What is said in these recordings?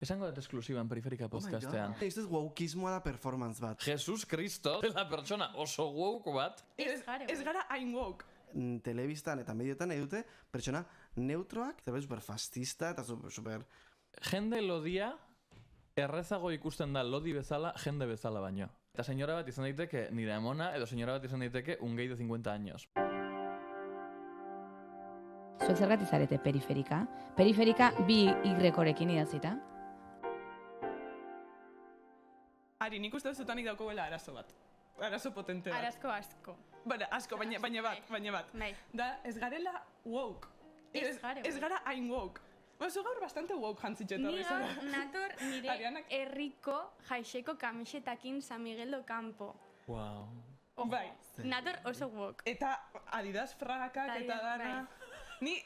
Esango dut esklusiban Periferika podcastean. Ez dut wokeismoa da performance bat. Jesus Cristo, la persona oso woke bat. Ez gara hain woke. Telebistan eta medioetan nahi dute pertsona neutroak, zerbait super fascista eta super... Jende lodia errezago ikusten da lodi bezala, jende bezala baino. Eta senyora bat izan daiteke nire amona, edo senyora bat izan daiteke un gay de 50 años. Zuek zergatik zarete Periferika? Periferika bi Y-rekorekin idazita. Ari, nik uste zuetanik daukogela arazo bat. Arazo potente bat. Arazko asko. Bueno, asko, baina bat. Bai. Da, ez garela woke. Ez gara hain woke. Zu gaur bastante woke jantzitzen Ni horri gaur nator nire Arianak- herriko jaixeko kamisetakin San Miguel do Campo. Wow. Bai. Nator oso woke. Eta Adidas frakak eta dana. Ni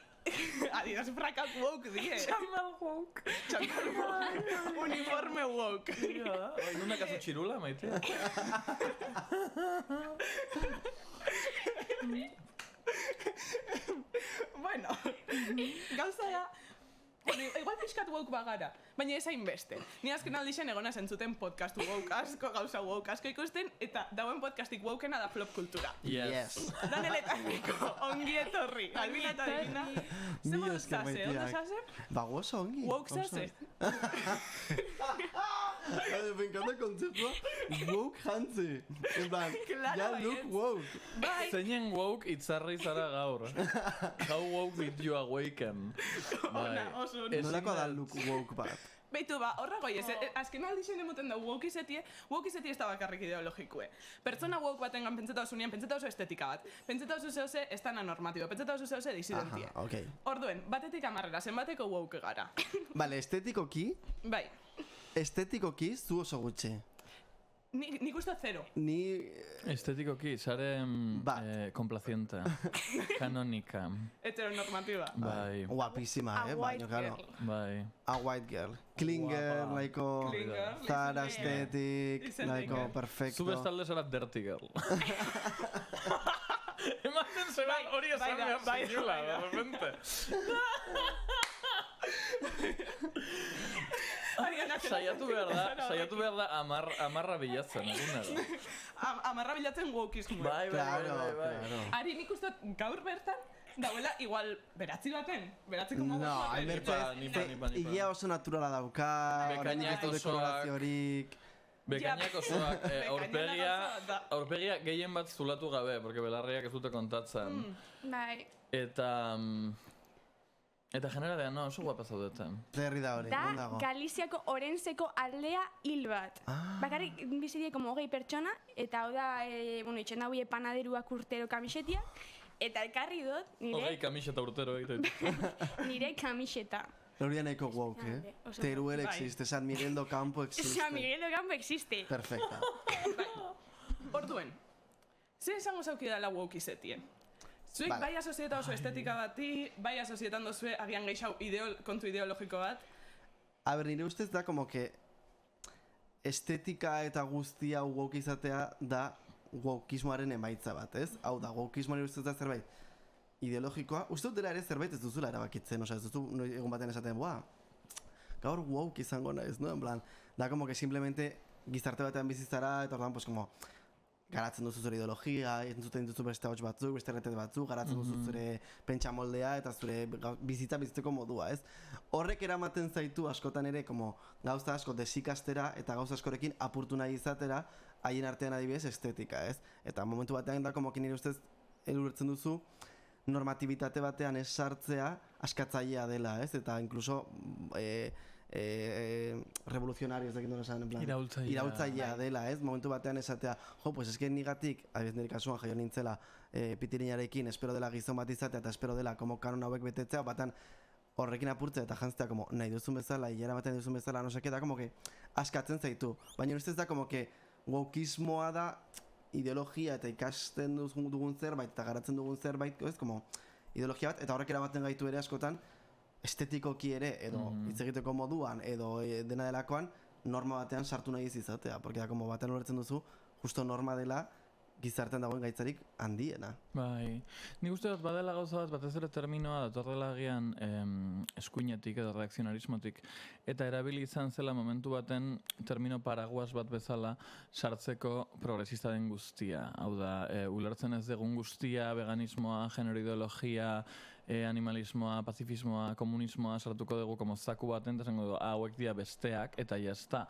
Adidas frakak woke die. Chamal woke. Txandal woke. Uniforme woke. Nuna kaso txirula, maite? Bueno, gauza da, igual pixkat woke bagara, baina ez hainbeste. Ni azken aldixen egona zentzuten podcastu woke asko, gauza woke asko ikusten, eta dauen podcastik wokena da flop kultura. Yes. Danel eta Enrico, ongi etorri. Albina eta Albina. Ze modu zase, ondo zase? Ba, oso ongi. Woke zase? Me encanta el concepto woke jantzi. En plan, Claro, ya look baietz. woke. Bai, Zeinen woke itzarri zara gaur. How woke did you awaken? ona, oso ona. Nolako da look woke bat? Beitu ba, horra goiez, azken aldixen emoten da woke izetie ez da bakarrik ideologikue. Pertsona woke batengan pentseta oso nien, pentseta oso estetika bat. Pentseta oso zehose estana normatibo, pentseta oso zehose disidentie. Aha, ok. Orduen, batetik amarrera, zenbateko woke gara. Vale, estetikoki, Bai, zu oso gutxi. nik uste zero. Ni... Estetikoki, sare Ba. complaciente. Kanonika. Heteronormativa. Bai, Guapísima, A Baina, white claro. girl. bai. A white girl. Klinger, Guapa. laiko... Klinger, Zara Liz estetik, Liz laiko Liz perfecto. Zu bestalde zara dirty girl. Ematen zeban hori esan behar zinula, de repente. Saiatu behar da amarra bilatzen, egunero. Amarra bilatzen wokeismoa. Bai. Claro. Ari, nik uste gaur bertan, dauela igual beratzi como No, hainberte, nipa. egia oso naturala dauka, oraindik ez du Bekainak osoak. dekoraziorik. Bekainak osoak, Bekainena da. aurpegia gehien bat zulatu gabe, porque belarriak ez dute kontatzen. Bai. Eta generalean, no, oso guapa zaudeten. Zerri da hori, non Da dago? Galiziako Orenseko aldea hil bat. Bakarrik bizidie como 20 pertsona, eta hau da, itxen dauie panaderuak urtero kamisetia, eta ekarri dut Hogei kamiseta urtero egiten. nire kamiseta. Hori nahiko woke, eh? Oso Teruel Bai. existe, San Miguel do Campo existe. San Miguel do Campo existe. Perfecta. Orduen, ze esango zauki dela woke izetien? Zuek Vale. bai asozieta oso estetika bati, bai asozietan dozue agian gehiago kontu ideologiko bat. A ber, nire ustez da como que estetika eta guztia woke izatea da wokeismoaren emaitza bat, ez? Hau da, wokeismo nire ustez da zerbait ideologikoa. Uste dut dela ere zerbait ez duzula erabakitzen, osea, ez duzu egun baten esaten, gaur woke izango naiz, no? En plan, da como que simplemente gizarte batean bizitzara, eta ordan, pues como, garatzen duzu zure ideologia, entzuten duzu beste hots batzuk, beste retet batzuk, garatzen duzu zure pentsamoldea eta zure bizitzeko modua, ez? Horrek eramaten zaitu askotan ere, como gauza asko desikastera eta gauza askorekin apurtu nahi izatera, haien artean adibidez estetika, ez? Eta momentu batean da, como nire ustez, elurtzen duzu, normatibitate batean ez sartzea askatzailea dela, ez? Eta incluso revoluzionario, ez dakit nola esan, en plan, iraultzailea dela, ez? Momentu batean esatea, pues eske nigatik, adibidez nire kasuan jaio nintzela pitirinarekin, espero dela gizon bat izatea eta espero dela como kanon hauek betetzea, batan horrekin apurtzea eta jantzea como nahi duzun bezala, hilera batean duzun bezala, no seke, da como que askatzen zaitu. Baina ustez da como que wokeismoa da ideologia eta ikasten dugun zerbait eta garatzen dugun zerbait, ez, como ideologia bat, eta horrek eramaten gaitu ere askotan estetikoki ere, edo hitz egiteko moduan, edo dena delakoan, norma batean sartu nahi izatea, porque da, como batean horretzen duzu, justo norma dela, gizartean dagoen gaitzarik handiena. Bai, nik uste dut badela gauza bat, batez ere terminoa datorrela agian eskuinetik edo reakzionarismotik, eta erabili izan zela momentu baten termino paraguas bat bezala sartzeko progresista den guztia. Hau da, ulertzen ez dugun guztia, veganismoa, genero ideologia, animalismoa, pazifismoa, komunismoa sartuko dugu como zaku baten, eta zengo dugu, hauek dira besteak, eta jazta.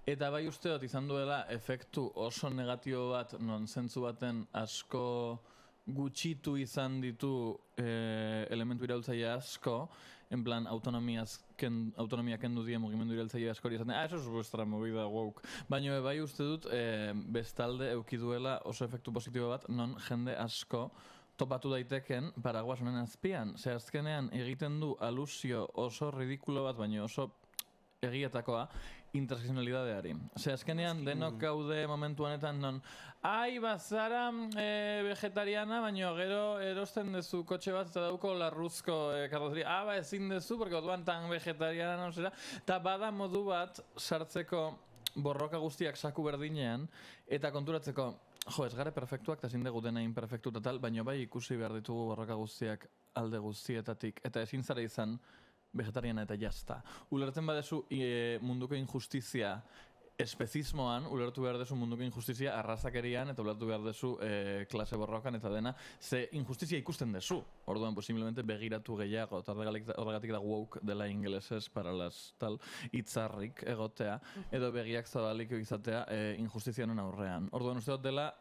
Eta bai uste dut izan duela efektu oso negatibo bat, non zentzu baten asko gutxitu izan ditu elementu iraultzaile asko, en plan, autonomia kendu die mugimendu iraultzaile askori esaten, eso es vuestra movida woke. Baina bai uste dut bestalde eduki duela oso efektu positibo bat, non jende asko topatu daiteken paraguas honen azpian. Ze azkenean egiten du alusio oso ridikulo bat, baina oso egietakoa, intersekzionalidadeari. Ze azkenean denok gaude momentu honetan non bazara vegetariana, baina gero erosten dezu kotxe bat eta dauko larruzko karrozeria. Ezin dezu, porque oduan tan vegetariana no zera. Eta bada modu bat sartzeko borroka guztiak saku berdinean, eta konturatzeko, ez gara perfektuak, eta ezin dugu dena imperfektu eta tal, baina bai ikusi behar ditugu borroka guztiak alde guztietatik, eta ezin zara izan vegetariana eta jazta. Ulertzen badezu munduko injustizia espezismoan, ulertu behar dezu munduko injustizia arrazakerian, eta ulertu behar dezu klase borrokan eta dena, ze injustizia ikusten dezu. Orduan, posiblemente begiratu gehiago, eta horregatik da woke dela ingelesez para las tal hitzarrik egotea, edo begiak zabalik izatea injustizianen aurrean. Orduan, uste dut dela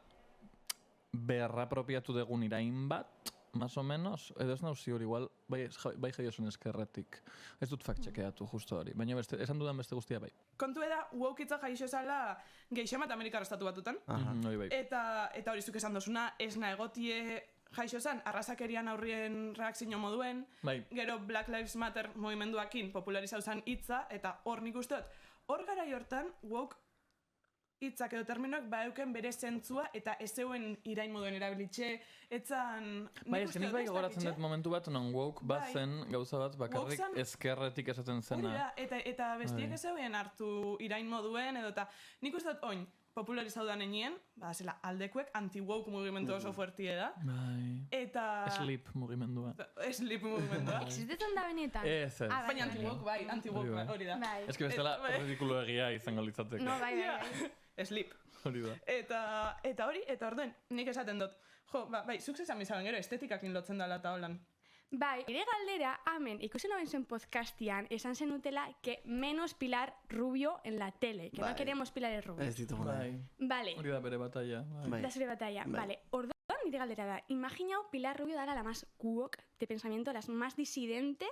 berrapropiatu dugun irain bat, más o menos, edo ez nauzi hori, igual, bai jaiosun eskerretik. Ez dut fact-checkeatu justo hori, baina esan dudan beste guztia bai. Kontu eda, woke hitza jaixo zala geixo bat Amerikar estatu batutan. Hori bai. Eta hori zuk esan dozuna, esna egotie jaixo zan, arrazakerian aurrien reakzio moduen, gero Black Lives Matter mugimenduakin popularizau zan hitza, eta hor nik uste dut, hor garai hortan, woke hitzak edo terminoak euken bere zentzua eta ez zeuen irain moduen erabilitxe, etzan... Bai, nik bai gogoratzen dut momentu bat, non woke bazen gauza bat bakarrik ezkerretik esaten zena. Eta bestiek ez zeuen hartu irain moduen edo eta nik uste dut oin, popularizau da nenien, zela aldekuek anti-woke mugimendu oso fuertie da. Eta... Sleep mugimendua. Sleep mugimendua. Existetzen da benetan? Ez. Baina anti-woke bai, hori da. Ez que bestela ridikulo egia izango litzateke. No, bai. Sleep. Hori da. Eta hori, eta orduen, nik esaten dut. Bai, zuk zesan bizaben gero, estetikakin lotzen dela eta holan. Bai, ere galdera, amen, ikusen hauen zen podcastian, esan zen utela que menos Pilar Rubio en la tele, que no queremos Pilares Rubios. Ez ditugu nahi. Vale. Hori da bere batalla. Da zure batalla. Vale, orduan nire galdera da, imaginau Pilar Rubio dara la más woke de pensamiento, la más disidente,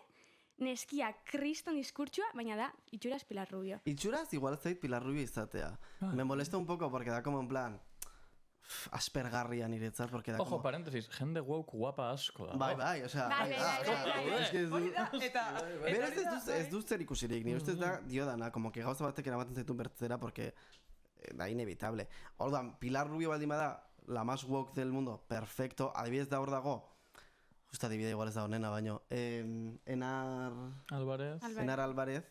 neskia kriston diskurtsua, baina da, itxuraz Pilar Rubio. Itxuraz igual zait Pilar Rubio izatea. Me molesta un poco porque da como en plan... aspergarria niretzat, porque da Ojo, paréntesis, jende woke guapa asko da. Bai, osea... Ez duz zer ikusirik, nire ustez da diodana, como que gauza batek eramaten zaitun bertzera, porque da inevitable. Orduan, Pilar Rubio baldin bada, la más woke del mundo, perfecto, adibidez da hor dago, justa adibide igual ez da honena, baino, Enar Alvarez,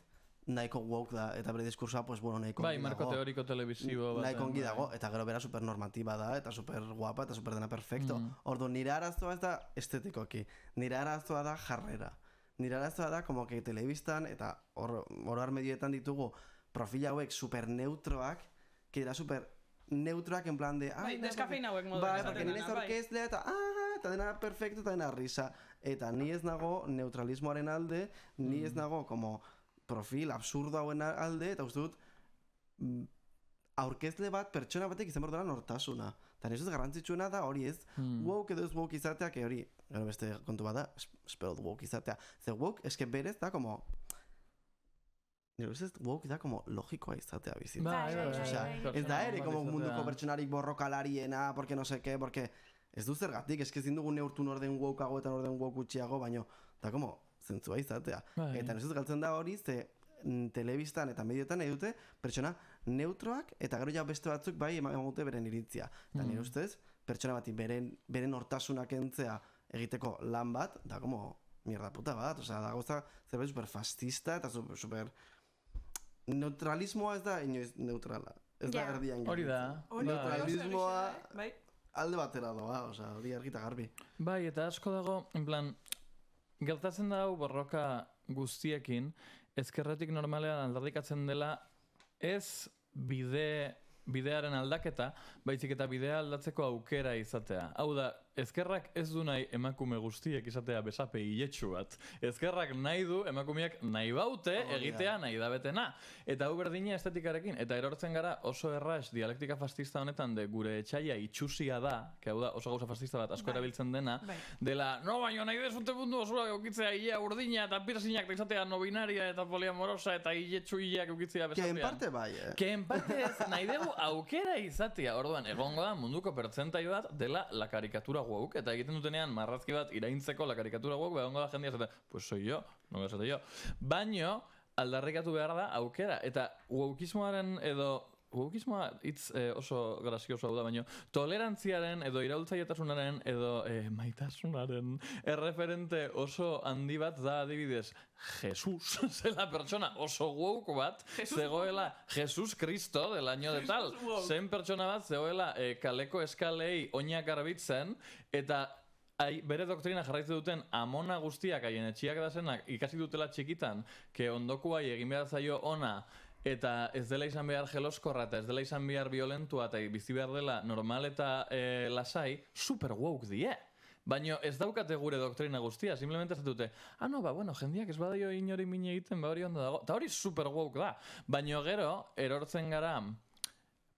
nahiko woke da, eta bere diskursoa, pues bueno, nahiko ongi dago. Bai, marko teoriko telebisibo bat. Nahiko ongi dago, eta gero bera supernormatiba da, eta super guapa, eta super dena perfecto. Ordu, nire arazoa ez da estetikoki, nire arazoa da jarrera. Nire arazoa da, como que telebistan, eta oroar medioetan ditugu profila hauek super neutroak, que dira super neutroak en plan de... Bai, deskafeina hauek modu. Bai, porque nire ez orkestlea, eta dena perfecto, eta dena risa. Eta ni ez nago neutralismoaren alde, ni ez nago como... profil absurdo hauen alde, eta uste dut aurkezle bat pertsona batek izan behar dela nortasuna. Eta nire garrantzitsuena da hori ez, woke edo ez woke izatea, que hori, gero beste kontu bat da, espero woke izatea. Ze woke, eske berez da como... Nire ustez woke da como logikoa izatea bizitza. Ez da ere como munduko pertsonarik borrokalariena, porque no seke, porque... Ez du zergatik, eske ezin dugu neurtu norden wokeago eta norden woke gutxiago, baino, da como... zentzua izatea. Eta nesuz galtzen da hori, ze telebistan eta medioetan nahi dute pertsona neutroak eta gero ja beste batzuk bai emangote beren iritzia. Eta nire ustez, pertsona bati beren hortasunak entzea egiteko lan bat, da como mierda puta bat, osea, da gauza zerbait super fascista eta super... Neutralismoa ez da inoiz neutrala. Ez da erdian. Hori da. Neutralismoa... alde batera doa, hori argita garbi. Bai, eta asko dago, en plan, gertatzen da hau borroka guztiekin, ezkerretik normalean aldarrikatzen dela ez bidearen aldaketa, baizik eta bidea aldatzeko aukera izatea. Hau da, ezkerrak ez du nahi emakume guztiek izatea besape hiletsu bat. Ezkerrak nahi du emakumeak nahi baute egitea nahi da betena. Eta hau berdina estetikarekin. Eta erortzen gara oso erraz dialektika fascista honetan de gure etxaia itxusia da, que hau da oso gauza fascista bat asko erabiltzen dena, dela, no, baina nahi desute mundu osura eukitzea hilea urdina eta piercinak izatea no binaria eta poliamorosa eta hiletsu hileak eukitzea besapean. Que en parte bai, Que en parte ez, nahi dugu aukera izatea. Orduan, egongo da munduko pertzentai bat dela la karikatura woke, eta egiten dutenean marrazki bat iraintzeko la karikatura woke, egongo da jendea esaten, pues soy yo, no me esate yo. Baino, aldarrikatu behar da aukera, eta wokeismoaren edo wokismoa hitz oso grazioso hau da, baina tolerantziaren edo iraultzailetasunaren edo maitasunaren erreferente oso handi bat da adibidez Jesus, zela pertsona oso woke bat, zegoela Jesus Cristo del año de tal, zen pertsona bat zegoela kaleko eskalei oinak garbitzen, eta bere doktrina jarraitzen duten amona guztiak haien etxiak da zenak ikasi dutela txikitan, que ondokuai egin behar zaio ona, eta ez dela izan behar jeloskorra eta ez dela izan behar violentua eta bizi behar dela normal eta lasai, super woke die. Baina ez daukate gure doktrina guztia, simplemente ez dute, bueno, jendiak ez badaio inori mine egiten, hori ondo dago, eta hori super woke da. Baina gero, erortzen gara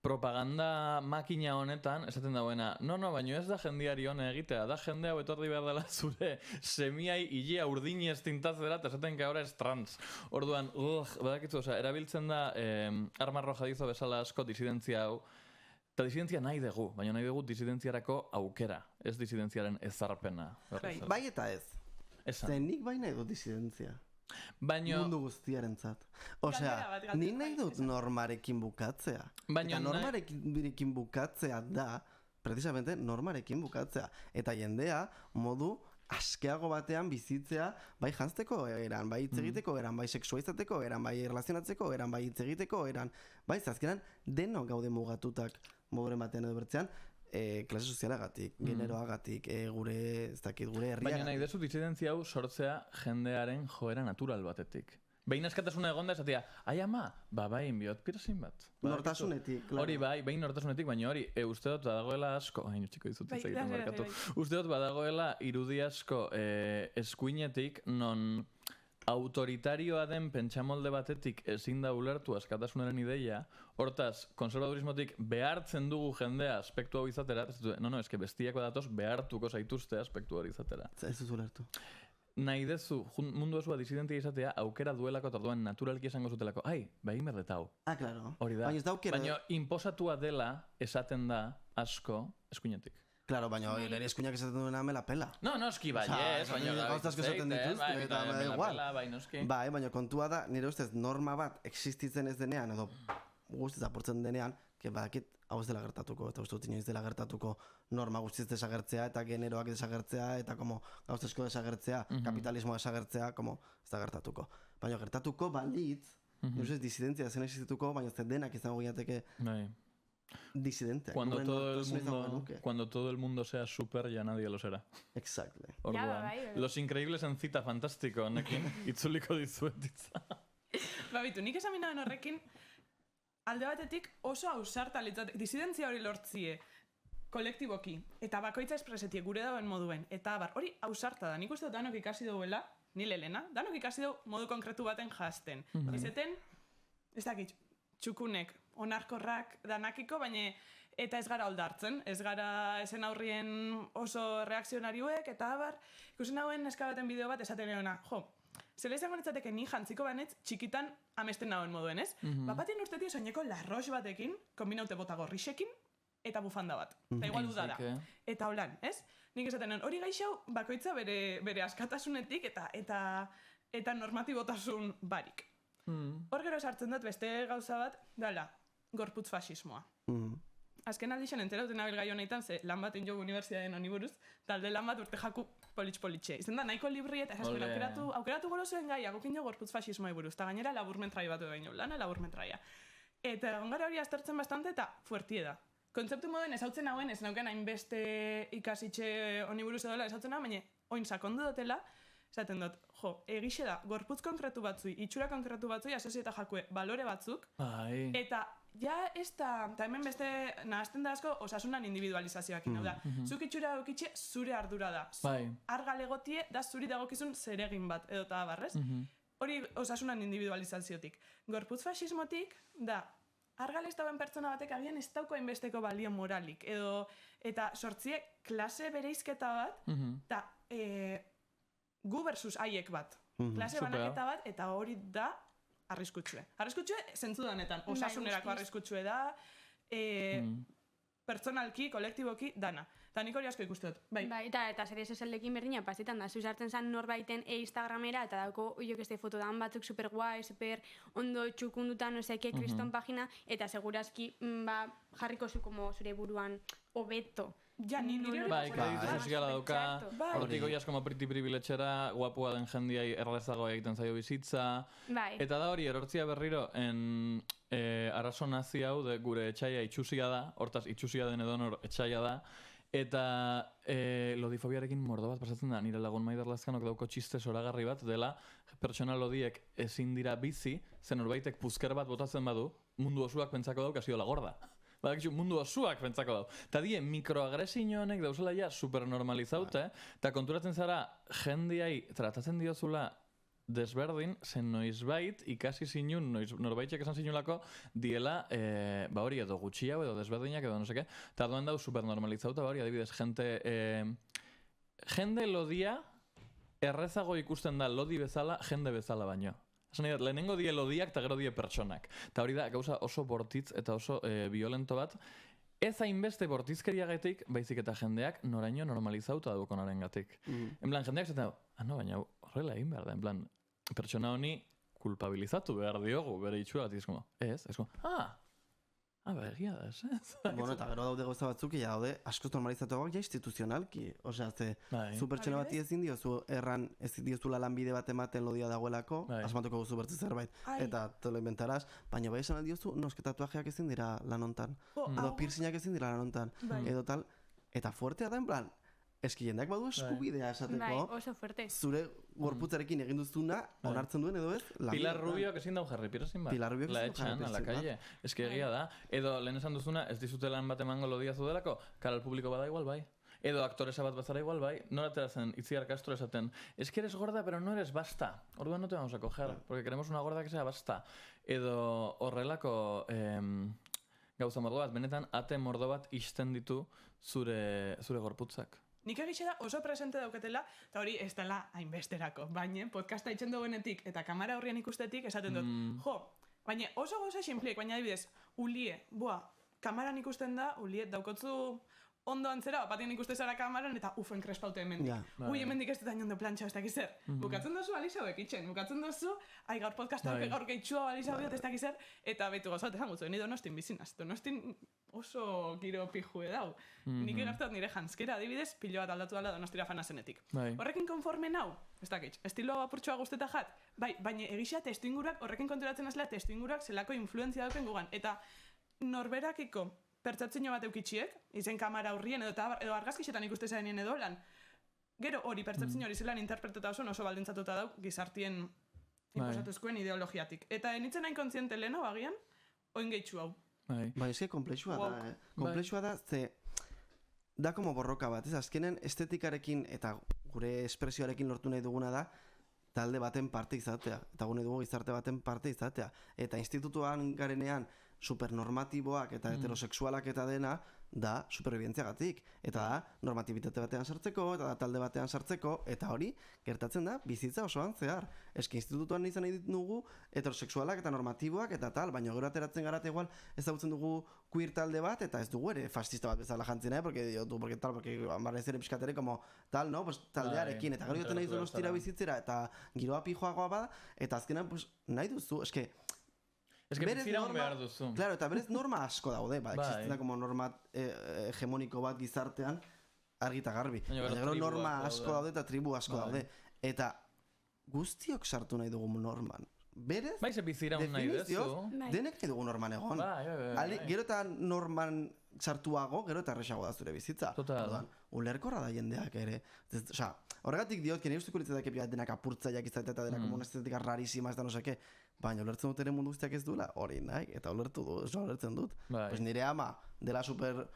propaganda makina honetan, esaten dauena, baina ez da jendiari hone egitea, da jende hau etorri behar dela zure semiai hilea urdini ez tintatzera, eta esaten gaur ez trans. Orduan, badakitzu, erabiltzen da arma arrojadizo bezala asko disidentzia hau, eta disidentzia nahi dugu, baina nahi dugu disidentziarako aukera, ez disidentziaren ezarpena. Bai eta ez. Zenik bai nahi dut disidentzia. Mundu guztiarentzat. Osea, ni nahi dut normarekin bukatzea. Eta normarekin bukatzea da, precisamente normarekin bukatzea. Eta jendea modu askeago batean bizitzea, bai janzteko eran, bai hitz egiteko eran, bai sexualizateko eran, bai erlazionatzeko eran, bai hitz egiteko eran, bai zazkenan denok gaude mugatutak moduren batean edo bertzean, klase sozialagatik, generoagatik, gure herriagatik. Baina nahi dezu disidentzia hau sortzea jendearen joera natural batetik. Behin askatasuna egonda esatia, ai ama, bai, inbiot pirazin bat. Nortasunetik, klaro. Hori bai, behin nortasunetik, baina hori, uste dut badagoela asko, txiko dizut ez egiten markatu, uste dut badagoela irudi asko eskuinetik non autoritarioa den pentsamolde batetik ezin da ulertu askatasunaren ideia, hortaz, konservadurismotik behartzen dugu jendea aspektu hau izatera, eske bestiak badatoz behartuko zaituzte aspektu hori izatera. Ez duz ulertu. Nahi dezu, mundu osua disidentia izatea, aukera duelako eta orduan naturalki esango zutelako, bai merdetau. Claro. Hori da. Baina imposatua dela esaten da asko eskuinetik. Claro, baina ere eskuinak esaten duena me la pela. No, noski, bai, ez, baina gauztazko esaten dituzte, eta me la pela, bai, noski. Bai, baina kontua da, nire ustez norma bat existitzen ez denean, edo guztiz apurtzen denean, que badakit hau ez dela gertatuko, eta uste dut inoiz dela gertatuko norma guztiz desagertzea, eta generoak desagertzea, eta gauztazko desagertzea, kapitalismoa desagertzea, ez da gertatuko. Baina gertatuko balitz, nire ustez disidentzia zen existituko, baina ez denak izango giateke disidente. Cuando todo el mundo sea super, ya nadie lo será. Exacto. Los Increíbles en cita fantástico, honekin, itzuliko dizuetitza. Babitu, nik esan minaben horrekin, alde batetik oso ausarta litzatek, disidentzia hori lortzie, kolektiboki, eta bakoitza espresetie gure dauen moduen, eta hori ausarta da, nik uste dut danok ikasi duela, nile Elena, danok ikasi du modu konkretu baten jazten. Izeten, ez dakit, txukunek, onarkorrak danakiko, baina eta ez gara oldartzen, ez gara esen aurrien oso reakzionariuek, eta ikusen hauen eskabaten bideo bat esaten egon, zela izango nitzateke ni jantziko banetz txikitan amesten nagoen moduen, ez? Bapatien urtetik soineko larrox batekin, kombinaute bota gorrixekin, eta bufanda bat. Eta igual udara. Eta holan, ez? Nik esaten hori gaixau bakoitza bere askatasunetik eta normatibotasun barik. Hor gero sartzen dut beste gauza bat, dala, gorputz fasismoa. Azken aldixen enterauten abil gai honetan, ze lan bat injogu unibertsitateen honi buruz, talde lan bat urte jaku politxe. Izen da, nahiko libri eta aukeratu gorozoen gai, agokin jo gorputz fasismoa buruz, eta gainera laburmentraia batu baino, lana laburmentraia. Eta ongara hori aztertzen bastante eta fuertie da. kontzeptu moden ezautzen hauen, ez nauken hainbeste ikasitxe honi buruz edola ezautzen hauen, baina oin sakondu dutela, esaten dut, egixe da, gorputz konkretu batzui, itxura konkretu batzui, asozieta jakue, balore batzuk, eta ja ez da, eta hemen beste nahazten da asko, osasunan individualizazioak hau da. Zuk itxura daukitxe, zure ardura da. Argal egotie, da zuri dagokizun zeregin bat, edo eta barrez. Hori osasunan individualizaziotik. Gorputz fasismotik, da, argal ez dauen pertsona batek agian ez dauko hainbesteko balio moralik, edo, eta sortzie klase bereizketa bat, eta gu versus haiek bat. Klase banaketa bat, eta hori da arriskutsue. Arriskutsue zentzu danetan. Osasunerako arriskutsue da, pertsonalki, kolektiboki, dana. Eta nik hori asko ikuste dut. Bai, eta series eseldekin berdina pasetan da. Zuzartzen zen norbaiten Instagramera, eta dauko, foto dan batzuk super guai, super ondo txukunduta, no seke, kriston pagina, eta segurazki, jarriko zu como zure buruan hobeto. Ja, nire hori kreditu soziala dauka, hortik goiaz como pretty priviletxera, guapua den jendiai errezago egiten zaio bizitza, eta da hori erortzia berriro arazo nazi hau de gure etxaia itxusia da, hortaz itxusia den edonor etxaia da, eta lodifobiarekin mordo bat pasatzen da, nire lagun Maider Lazkanok dauko txiste zoragarri bat, dela pertsona lodiek ezin dira bizi, zen horbaitek puzker bat botatzen badu, mundu osuak pentsako dauk hasiola gorda. Badakizu, mundu osuak pentsako dau. Ta die, mikroagresio honek dauzela ja supernormalizaute, eta konturatzen zara jendiai tratatzen diozula desberdin, zen noizbait ikasi zinun, norbaitxek esan zinulako, diela, hori edo gutxiago edo desberdinak edo no seke, eta doan dau supernormalizauta, hori adibidez, jende lodia errezago ikusten da lodi bezala, jende bezala baino. Lehenengo die lodiak eta gero die pertsonak. Eta hori da, gauza oso bortitz eta oso violento bat. Ez hainbeste bortizkeriagatik, baizik eta jendeak noraino normalizauta dauko narengatik. En plan, jendeak zaten, baina horrela egin behar da. En plan, pertsona honi kulpabilizatu behar diogu, bere itxura bat izko. Ez, egia da, ez? Bueno, eta gero daude gauza batzuk, ja daude askoz normalizatuagoak ja instituzionalki. Osea, zu pertsona bati ezin diozu erran, ez diozula lanbide bat ematen lodia dagoelako, asmatuko guzu bertzi zerbait, eta te lo inventaraz, baina bai esan aldiozu, noske tatuajeak ezin dira lan hontan, edo piercingak ezin dira lan hontan, edo tal, eta fuertea da, en plan, eski jendeak badu eskubidea esateko, zure gorputzarekin egin duzuna, onartzen duen edo ez? Pilar Rubiok ezin dau jarri piercing bat. Pilar Rubiok ezin dau jarri piercing bat. La calle. Eski egia da. Edo lehen esan duzuna, ez dizute lan bat emango lodia zudelako, kara al publiko bada igual bai. Edo aktoresa bat bazara igual bai. Nora terazen, Itziar Castro esaten, es que eres gorda, pero no eres basta. Orduan no te vamos a coger, porque queremos una gorda que sea basta. Edo horrelako gauza mordo bat, benetan ate mordo bat ixten ditu zure gorputzak. Nik egixe da oso presente dauketela, eta hori ez dela hainbesterako, baina podcasta itxen duenetik eta kamera horrian ikustetik esaten dut, baina oso gauza sinpliek, baina adibidez, ulie, kamaran ikusten da, ulie daukotzu ondo antzera, batien ikuste zara kamaran, eta ufen krespaute hemendik. Ui, hemendik ez dut ainondo plantxa, ez dakizer. Bukatzen dozu Alisa hauek itxen, bukatzen dozu, gaur podcasta gaur gehitxua Alisa hauek ez dakizer, eta behitu gozat esan gutzu, ni Donostin bizinaz. Donostin oso giro pijue dau. Nik egartuat nire janskera, adibidez, pilo bat aldatu dala Donostira fanazenetik. Horrekin konforme nau, ez dakitz, estilo apurtxoa guzteta jat, baina egisa testu ingurak, horrekin konturatzen azela testu ingurak zelako influenzia dauken gugan, eta norberakiko pertsatzino bat eukitxiek, izen kamara aurrien edo argazkixetan ikuste zainien edo lan. Gero hori pertsatzino hori zelan interpretata oso baldintzatuta dau gizartien inposatuzkoen ideologiatik. Eta enitzen hain kontziente leheno agian, oin gehitxu hau. Bai, eske komplexua da, komplexua da, ze da como borroka bat, ez azkenen estetikarekin eta gure espresioarekin lortu nahi duguna da, talde baten parte izatea, eta gune dugu gizarte baten parte izatea. Eta institutuan garenean supernormatiboak eta heterosexualak eta dena da supervivientziagatik. Eta da normatibitate batean sartzeko, eta da talde batean sartzeko, eta hori gertatzen da bizitza osoan zehar. Eski institutuan izan nahi ditugu heterosexualak eta normatiboak eta tal, baina gero ateratzen gara igual ezagutzen dugu queer talde bat, eta ez dugu ere fascista bat bezala jantzina, porque amarrez ere pixkatere como tal, no? Pues taldearekin, eta gero joten nahi duzu nostira bizitzera, eta giroa pijoagoa bada, eta azkenan pues, nahi duzu, eske biziraun behar duzu. Claro, eta berez norma asko daude, existena como norma hegemoniko bat gizartean argita garbi. Baina gero norma asko daude eta tribu asko daude. Eta guztiok sartu nahi dugu norman. berez, Bai, ze biziraun nahi definizioz, duzu. Bai. denek nahi dugu norman egon. Bai. Gero eta norman sartuago, gero eta erresago da zure bizitza. Total. Orduan, ulerkorra da jendeak ere. Osea, horregatik diot, kene usteko litzateke pila denak apurtzaiak izatea eta denak como una estetika rarísima, ez da no seke. Baina ulertzen dut ere mundu guztiak ez duela, hori nahi, eta ulertzen dut. Bai. Pues nire ama, dela super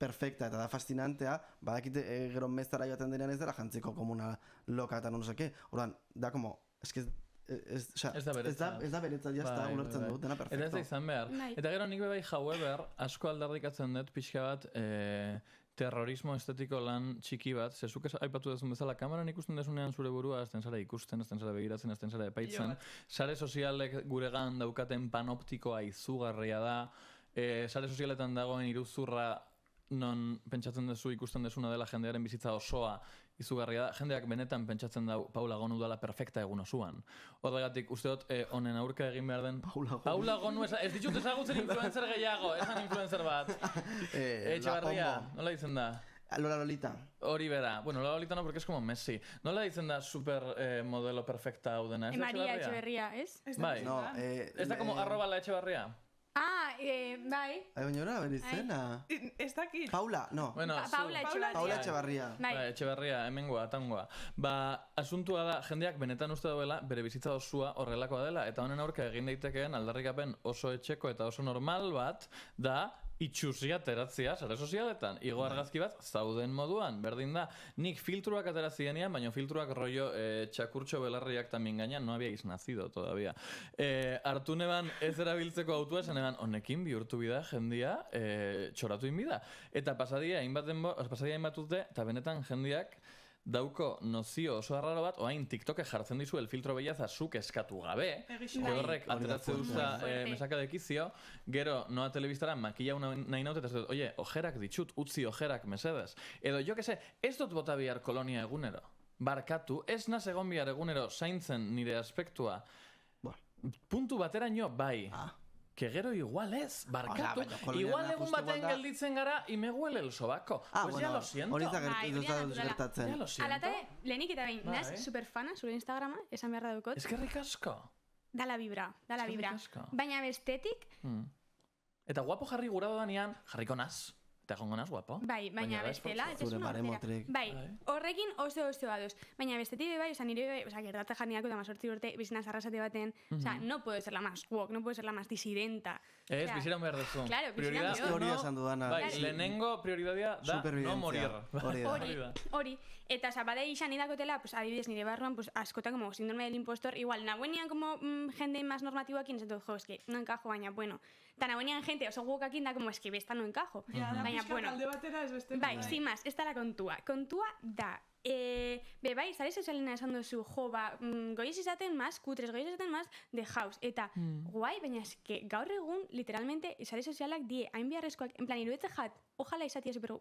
perfecta eta da fascinantea, badakite gero meztara joaten denean ez dela jantziko komuna loka eta no seke. Orduan, da como, eske ez da beretzat. ez da beretzat, jazta, ulertzen dut, dena Eta ez perfecto. da izan behar. Bai. Eta gero nik bai, however, asko aldarrikatzen dut pixka bat terrorismo estetiko lan txiki bat, zezuk aipatu duzun bezala, kameran ikusten desunean zure burua, azten zara ikusten, azten zara begiratzen, azten zara epaitzen, sare sozialek guregan daukaten panoptikoa izugarria da, sare sozialetan dagoen iruzurra non pentsatzen duzu ikusten dezuna dela jendearen bizitza osoa izugarria da, jendeak benetan pentsatzen dau Paula Gonu dela perfekta egun osoan. Horregatik, uste dut, honen aurka egin behar den... Paula Gonu, ez ditut ezagutzen influencer gehiago, esan influencer bat. Etxebarria, nola ditzen da? Lola Lolita. Hori bera. Bueno, Lola Lolita no, porque es como Messi. Nola ditzen da super modelo perfecta hau dena? Maria Etxeberria, ez? Bai. No, ez da como @la Etxebarria? Ah, bai. Baina ora, bere izena. Ez dakit. Paula, no. Bueno, Paula Etxeberria. Paula Etxebarria. Bai. Etxeberria, hemengoa, tangoa. Ba, asuntua da, jendeak benetan uste duela, bere bizitza osua horrelakoa dela, eta honen aurka egin daitekeen aldarrikapen oso etxeko eta oso normal bat, da, itxusia ateratzea sare sozialetan. Igo argazki bat zauden moduan, berdin da. Nik filtruak atera zienean, baina filtruak rollo txakurtxo belarriak tamien gainean, no habiais nazido todavía. Hartu neban ez erabiltzeko autua, esan neban, honekin bihurtu bida jendia txoratu inbida. Eta pasadia hainbat urte, eta benetan jendiak dauko nozio oso arraro bat, oain TikToke jartzen dizu el filtro bellaza zuk eskatu gabe, horrek ateratzen duza mesaka dekizio, gero noa telebistara makilla nahi naute, eta ez dut, oie, ojerak ditut, utzi ojerak mesedez. Edo, jo que se, ez dut bota bihar kolonia egunero. Barkatu, ez naz egon bihar egunero zaintzen nire aspektua. Puntu bateraino bai. Que gero igual ez, barkatu. Igual egun baten gelditzen gara y me huele el sobaco. Pues ya lo siento. Hori gertatzen. Ya lo siento. Alata, lehenik eta behin, naz superfana, zure Instagrama, esan beharra dukot. Eskerrik asko. Da la vibra. Baina bestetik... Eta guapo jarri gura dodanean, jarriko naz. Eta egongo naz guapo. Bai, baina bestela, ez Zure una baremotrek. Bai, horrekin oso ados. Baina bestetik bai, oza, nire bai, oza, gertatzen jarniako da 18 urte, bizina zarrasate baten, oza, no puedo ser la más woke, no puedo ser la más disidenta. Ez, bizira behar dezu. Claro, prioridad bizira Hori esan dudana. Bai, lehenengo prioridadia da no morir. Hori. Eta, oza, bada izan idakotela, pues, adibidez, nire barruan, pues, askota, como síndrome del impostor, igual, nahuenean, como jende más normatiboakin, ez dut, jo, es que no encajo, baina, bueno. Eta nahuenean gente oso guokakin da, como, es que besta no encajo. Baina, bueno. Alde batera ez beste. Bai, sin más, ez da la kontua. Kontua da, bai, sare sozialena esan duzu, jo, ba, goiz izaten más kutres, goiz izaten más de house. Eta, guai, baina eske, gaur egun, literalmente, sare sozialak die, hain beharrezkoak, en plan, iruetze jat, ojalá izatea super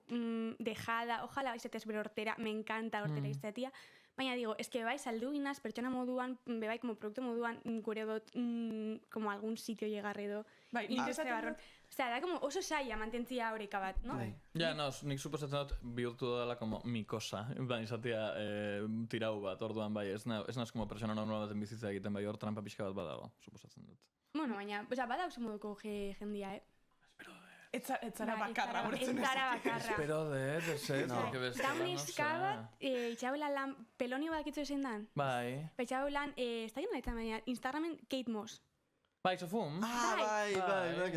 dejada, ojalá izatea super hortera, me encanta hortera izatea, baina digo, eske bai, saldu inaz, pertsona moduan, bai, como produktu moduan, gure dut, como algún sitio llegarre do, bai, nik esaten barron. Osea, da como oso saia mantentzia horeka bat, no? Ja, no, nik suposatzen dut bihurtu dela como mi cosa, ban izatea tirau bat, orduan bai, ez naz como persona normal baten bizitza egiten bai, hor trampa pixka bat badago, suposatzen dut. Bueno, baina, osea, bada oso moduko jendia, Etzara bakarra, bortzen ez. Etzara bakarra. Espero de, porque bestela, no Dauniska bat, itxaula lan, pelonio bat kitzu ezin dan? Bai. Petxau lan, ez da gina baina, Instagramen Kate Moss. Bai, Sofum? Bai.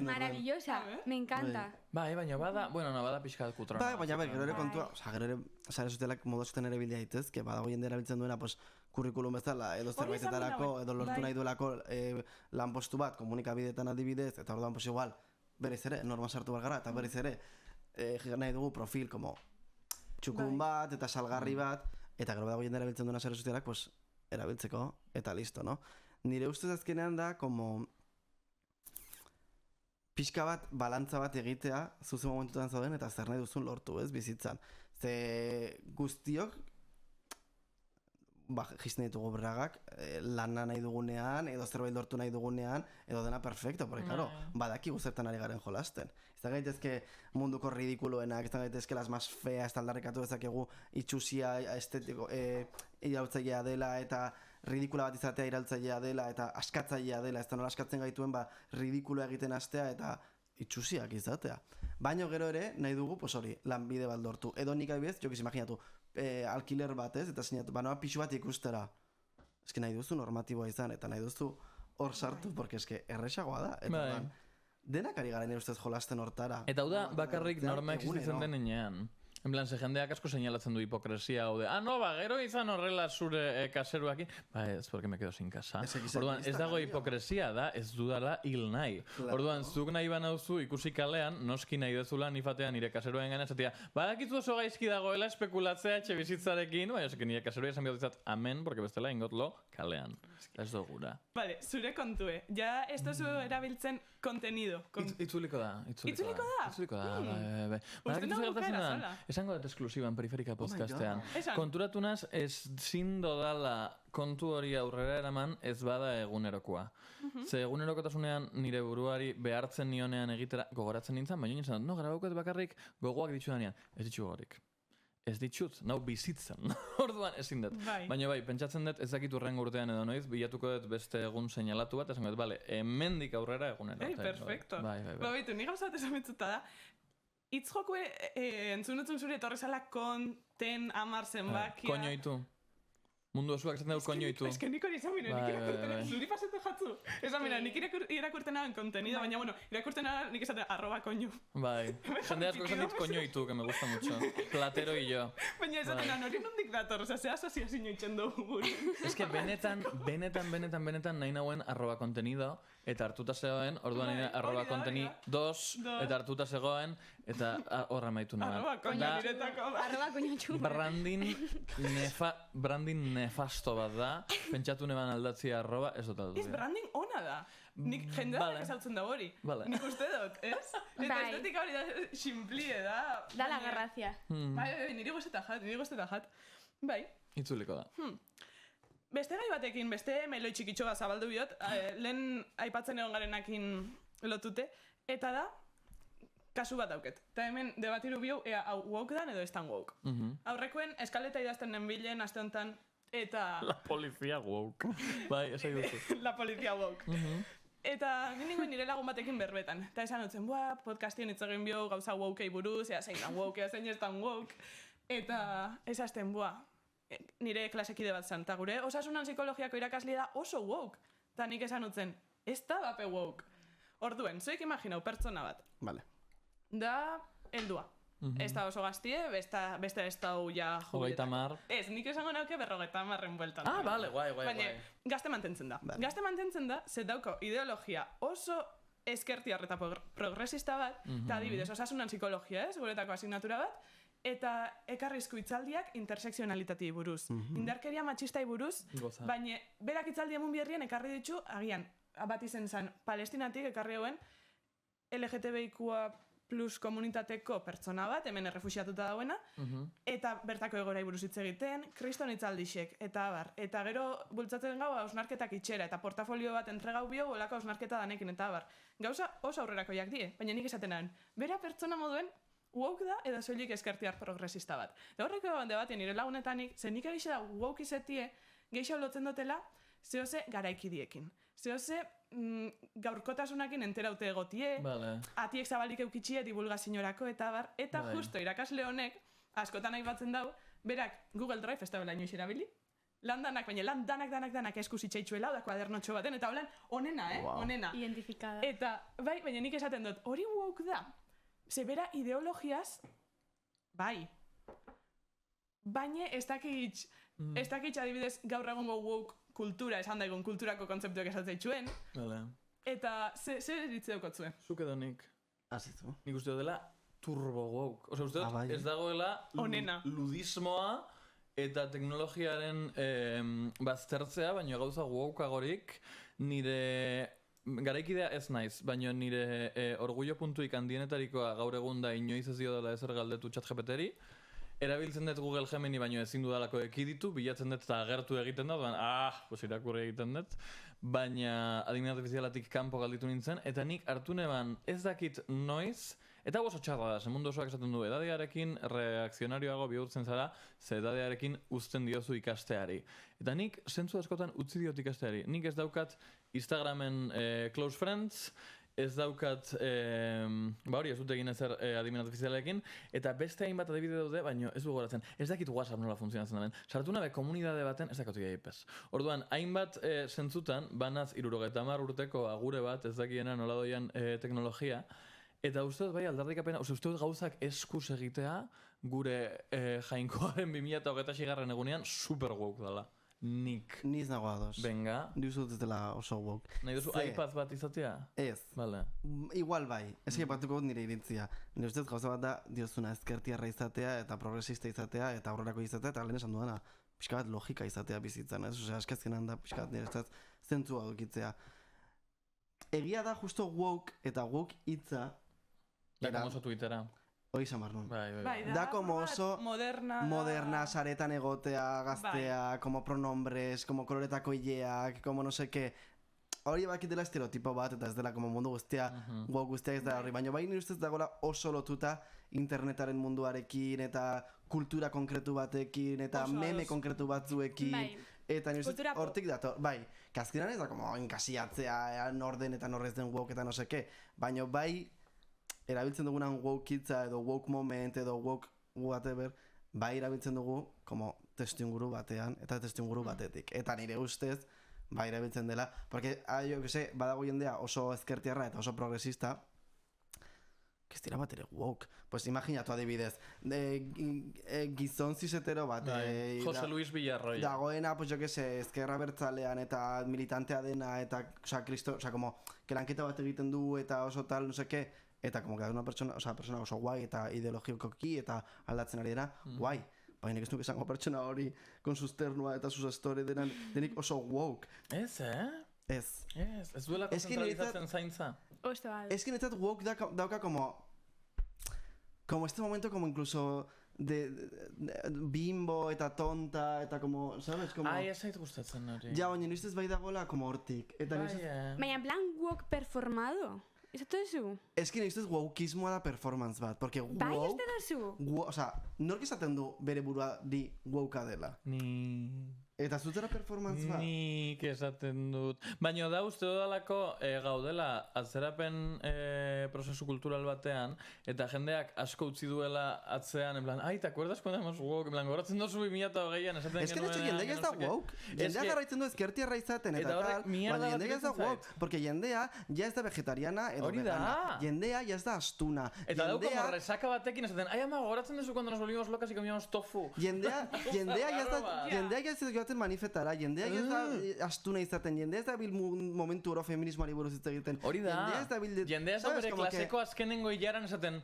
Maravillosa, me encanta. Bai, baina bada, bueno, no, bada pixka kutrona. Bai, baina gero ere kontua, gero ere sare sozialak modu zuten ere bildia daitezke, badago jende erabiltzen duena, pues, kurrikulum bezala, edo zerbaitetarako, edo lortu nahi duelako lanpostu bat, komunikabideetan adibidez, eta orduan, pues igual, berez ere, norma sartu gara, eta berez ere, nahi dugu profil, como, txukun bat, eta salgarri bat, eta gero badago jende erabiltzen duena sare sozialak, pues, erabiltzeko, eta listo, no? Nire ustez azkenean da, como, pixka bat, balantza bat egitea, zuzen momentutan zauden, eta zer nahi duzun lortu, ez, bizitzan. Ze guztiok, jisten ditugu bragak, lana nahi dugunean, edo zerbait lortu nahi dugunean, edo dena perfecto, porque, claro, badaki guzertan ari garen jolasten. Ez da gaitezke munduko ridikuloenak, ez da gaitezke las más feas, taldarrikatu dezakegu itxusia estetiko, irautzailea dela, eta ridikula bat izatea iraltzailea dela eta askatzailea dela, ez da nola askatzen gaituen, ridikuloa egiten hastea eta itxusiak izatea. Baina gero ere, nahi dugu, pues hori, lanbide bat lortu. Edo nik adibidez, jokiz imaginatu, alkiler bat ez, eta sinatu, noa pixu bat ikustera. Ez nahi duzu normatiboa izan, eta nahi duzu hor sartu, porque eske erresagoa da. Eta denak ari gara nire ustez jolasten hortara. Eta hau da, bakarrik norma existitzen denean. En plan, ze jendeak asko señalatzen du hipokresia hau de, no, gero izan horrela zure kaseruakin. Ez, porque me quedo sin casa. Orduan, ez dago hipokresia da, ez dudala hil nahi. Orduan, zuk nahi banauzu ikusi kalean, noski nahi dezula nifatean nire kaseruaren gana, esatia, badakizu oso gaizki dagoela espekulatzea etxe bizitzarekin, baina eske nire kaserua esan bihotizat, amen, porque bestela ingotlo kalean. Ez dugura. Vale, zure kontue. Ja, ez duzu erabiltzen kontenido. Itzuliko da. Itzuliko da? Uste nago bukara sola. Esango dut esklusiban periferika podcastean. Konturatu naz, ezin dodala kontu hori aurrera eraman ez bada egunerokoa. Ze egunerokotasunean nire buruari behartzen nionean egitera gogoratzen nintzen, baina nintzen dut, no, grabauket bakarrik gogoak ditudanean. Ez ditu gogorik. Ez ditut, nau bizitzen. Orduan ezin dut. Baina bai, pentsatzen dut ez dakit urrengo urtean edo noiz, bilatuko dut beste egun seinalatu bat, esango dut, bale, hemendik aurrera egunero. Perfecto. Baitu, nik gauza bat esan betzuta da, hitz joku entzunutzen zure etorri zala konten amar zenbakia. Koñoitu. Mundu osuak esaten dugu koñoitu. Ez que nik hori izan mira, nik irakurten zuri pasete jatzu. Esan mira, nik irakurten nagoen kontenido, baina bueno, irakurten nagoen nik esaten @koñu. Bai, jende asko esan dit koñoitu, que me gusta mucho. Platero y yo. Baina esaten nagoen hori nondik dator, osea, ze asoziazio itxen dugu buru. Ez que benetan nahi nagoen @contenido, eta hartuta zegoen, orduan nahi @conteni2, eta hartuta zegoen, eta horra maitu nagoen. @koñotxu. Branding nefasto bat da, pentsatu neban aldatzia ez dut aldatu. Ez branding ona da. Nik jendeak ezautzen da hori. Nik uste dut, ez? Eta estetika hori da, simplie da. Da la garrazia. Bai, niri guztetan jat. Bai. Itzuliko da. Beste gai batekin, beste mailoi txikitxo bat zabaldu biot, lehen aipatzen egon garenakin lotute, eta da, kasu bat dauket. Eta hemen debatiru biu, ea hau woke dan edo ez dan woke. Aurrekoen eskaleta idazten nenbilen aste honetan, eta... La polizia woke. Bai, esai duzu. La polizia woke. Eta nire lagun batekin berbetan. Eta esan dutzen, podcastien hitz egin bio gauza wokei buruz, ea zein dan woke, ea zein ez dan woke. Eta esazten, nire klasekide bat zan. Eta gure osasunan psikologiako irakasli da oso woke. Eta nik esan dutzen, ez da bape woke. Orduen, zoik imaginau pertsona bat. Vale. Da, heldua. Ez da oso gaztie, beste ez da ja jubiletan. 30. Ez, nik esango nauke 50 bueltan. Bale, guai. Baina, gazte mantentzen da. Gazte mantentzen da, ze dauko ideologia oso eskertiar eta progresista bat, eta adibidez, osasunan psikologia, guretako asignatura bat, eta ekarrizko hitzaldiak interseksionalitati buruz. Indarkeria matxistai buruz, baina berak hitzaldi emun bierrien ekarri ditu, agian, bat izen zan, Palestinatik ekarri hauen LGTBIQA plus komunitateko pertsona bat, hemen errefuxiatuta dauena, eta bertako egorai buruz hitz egiten, kriston hitzaldixek, eta abar. Eta gero bultzatzen gau hausnarketak itxera, eta portafolio bat entregau bio, bolako hausnarketa danekin, eta abar. Gauza oso aurrerakoiak die, baina nik esaten nahen, bera pertsona moduen, woke da, edo soilik eskertiar progresista bat. Da horreko debatien nire lagunetanik, ze nik egixe da woke izetie, geixo lotzen dutela, zehose garaikidiekin. Zehose gaurkotasunakin enteraute egotie, atiek zabalik eukitxie divulgazioarako eta bar, eta justo irakasle honek, askotan nahi batzen dau, berak Google Drive ez da bela inoiz erabili, landanak, baina landanak eskus itxaitxuela, da kuadernotxo baten, eta holan, onena, onena. Identifikada. Eta, bai, baina nik esaten dut, hori woke da, ze bera ideologiaz, bai, baina ez dakitz adibidez gaur egongo woke kultura, esan daigun kulturako kontzeptuak esatzeitxuen. Eta, ze eritze daukotzue? Zuk edo nik. Azizu. Nik uste dela turbo woke. Osea, uste dut, ez dagoela ludismoa eta teknologiaren baztertzea, baina gauza wokeagorik nire garaikidea ez naiz, baina nire orgullo puntuik handienetarikoa gaur egun da inoiz ez dio dela ezer galdetu ChatGPT-ri. Erabiltzen dut Google Gemini baino ezin dudalako ekiditu, bilatzen dut eta agertu egiten da, pues irakurri egiten dut. baina adimen artifizialatik kanpo galditu nintzen, eta nik hartu neban ez dakit noiz, eta oso txarra da, mundu osoak esaten du, edadearekin reakzionarioago bihurtzen zara, ze edadearekin uzten diozu ikasteari. Eta nik zentzu askotan utzi diot ikasteari. Nik ez daukat Instagramen close friends, ez daukat, hori ez dut egin ezer adimen artifizialekin, eta beste hainbat adibide daude, baina ez du goratzen. Ez dakit WhatsApp nola funtzionatzen den. Sartu nabe komunidade baten, ez dakatu gaipez. Orduan, hainbat zentzutan, banaz 70 urteko agure bat, ez dakiena nola doian teknologia, eta uste dut bai aldarrikapena, uste dut gauzak eskuz egitea, gure jainkoaren 2026 egunean super woke dela. Nik. Niz nago ados. Venga. Ni uste dut ez dela oso woke. Nahi duzu iPad bat izatea? Ez. Vale. Igual bai. Ez batuko dut nire iritzia. Nire ustez gauza bat da diozuna ezkertiarra izatea eta progresista izatea eta aurrerako izatea eta lehen esan dudana. Pixka bat logika izatea bizitzan, ez? Osea, askazkenan da pixka bat nire ustez zentzua dukitzea. Egia da justo woke eta woke hitza Da como oso Twittera. Hoi samar nun. Bai. Da como oso moderna saretan egotea, gaztea, como pronombres, como koloretako hileak, como no sé qué. Hori bakit dela estereotipo bat, eta ez dela como mundu guztia, woke guztia ez da horri, baina bai nire ustez dagoela oso lotuta internetaren munduarekin, eta kultura konkretu batekin, eta meme konkretu batzuekin, eta nire ustez hortik dator, bai, kazkiran ez da como inkasiatzea, norden eta norrez den woke eta no sé qué, baina bai, erabiltzen dugunan woke hitza edo woke moment edo woke whatever, bai erabiltzen dugu como testuinguru batean eta testuinguru batetik. Eta nire ustez, bai erabiltzen dela, porque, jo que sé, badago jendea oso ezkertiarra eta oso progresista, que ez dira bat ere woke. Pues imaginatu adibidez, gizon zizetero bat, Jose Luis Villarroya. Dagoena, pues jo que sé, ezkerra bertzalean eta militantea dena, eta, osea, como, que lanketa bat egiten du eta oso tal, no sé qué, eta como que una persona oso guai eta ideologikoki eta aldatzen ari dena, guai. Baina ez nuke esango pertsona hori con sus ternua eta sus story denik oso woke. Ez, Ez. Ez duela konzentralizatzen zaintza. Osto al. Es que netzat woke dauka como este momento como incluso de bimbo eta tonta eta como, ¿sabes? Como... Ai, ez zait gustatzen hori. Ja, baina nire bai dagoela como hortik. Eta Baina en plan woke performado. ¿Eso duzu? Es que nire wokeismoa da performance bat, porque Bai, woke... ez duzu? Osea, nork esaten du bere burua di wokea dela? Ni... Eta zutera performance bat? Nik esaten dut. Baina da uste dudalako gaudela atzerapen prozesu kultural batean, eta jendeak asko utzi duela atzean, en plan, ai, ¿te acuerdas cuando éramos woke? En plan, goratzen dozu 2020an, esaten genuen... Es que netxo jendea ez da woke. Jendea garraitzen du ezkertiarra izaten eta tal, baina jendea ez da woke. Porque jendea ya ez da vegetariana edo vegana. Jendea ya ez da astuna. Eta dau como resaka batekin esaten, ai ama, goratzen duzu cuando nos volvimos locas y comíamos tofu. Jendea ya ez da manifestara, jendea ez da astuna izaten, jendea ez da bil momentu oro feminismoari buruz hitz egiten. Hori da, jendea ez da bere klaseko azkenengo hilaran esaten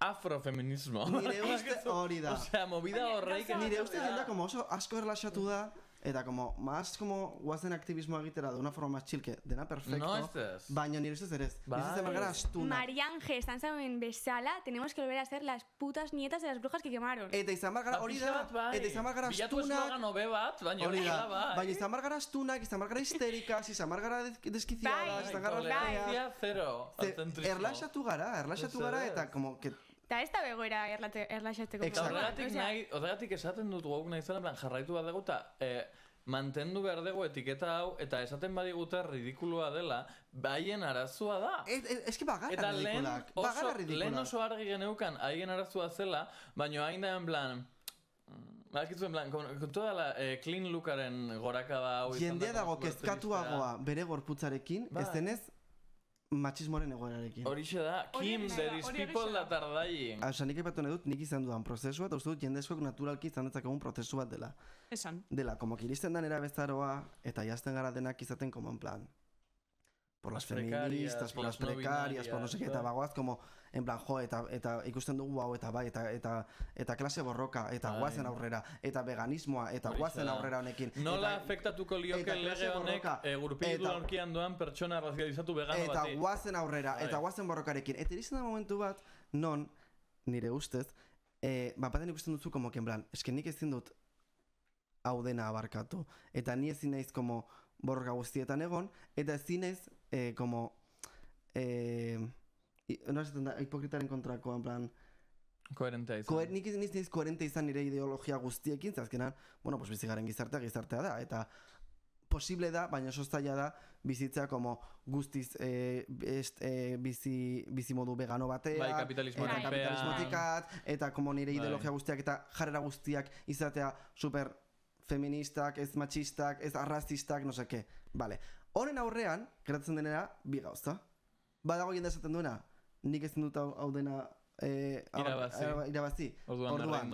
afrofeminismo. Nire uste hori da. Osea, movida horreik... Nire uste jendea como oso asko relaxatu da, eta como más como guazen aktivismoa egitera de una forma más chill que dena perfecto. No ez. Baina nire ustez ere ez. Bizitza emargara astuna. Marianje, están saben besala, tenemos que volver a ser las putas nietas de las brujas que quemaron. Eta izan margara hori da. Eta izan margara astuna. Bilatu eslogan hobe bat, baina hori da. Baina izan margara astunak, izan margara histerikas, izan margara desquiciadas, izan margara tolerancia zero. Erlaxatu gara eta como que eta ez da begoera erlaxateko. Horregatik esaten dut woke nahi zela, jarraitu bat dugu eta mantendu behar dugu etiketa hau eta esaten badigute ridikulua dela, baien arazua da. Ez que bagara ridikulak. Eta lehen oso argi geneukan haien arazua zela, baina hain da en plan... Bakitzu en plan, con toda la clean lookaren gorakada hau... Jendea dago kezkatuagoa bere gorputzarekin, ez denez machismoren egoerarekin. Horixe da, Kim, there is people that are dying. Osa, nik epatu nahi dut, nik izan dudan prozesua, eta uste dut jendezkoak naturalki izan dezakegun prozesu bat dela. Esan. Dela, como que iristen da nera bezaroa, eta jazten gara denak izaten como en plan... Por las feministas, por las precarias, por no sé qué, eta bagoaz, como, en plan, jo, eta ikusten dugu hau, eta bai, eta klase borroka, eta guazen aurrera, eta veganismoa, eta guazen aurrera honekin. Nola afektatuko lioke lege honek gurpildu aurkian doan pertsona razializatu vegano bati. Eta guazen aurrera, eta guazen borrokarekin. Eta irizten da momentu bat, non, nire ustez, bapaten ikusten dutzu, como que en plan, eske nik ezin dut hau dena abarkatu. Eta ni ezin naiz, como, borroka guztietan egon, eta ezin ez, como, no esaten da, hipokritaren kontrako, en plan, Koherentea izan. nik niz koherente izan nire ideologia guztiekin, zazkenan, bueno, pues bizigaren gizartea da, eta posible da, baina oso zaila da, bizitzea como guztiz bizi modu vegano batean, Bai, kapitalismotik eta como nire ideologia guztiak eta jarrera guztiak izatea super feministak, ez machistak, ez arrazistak, no seke. Vale. Honen aurrean, geratzen denera, bi gauza. Badago jende esaten duena, nik ezin dut hau dena irabazi. Orduan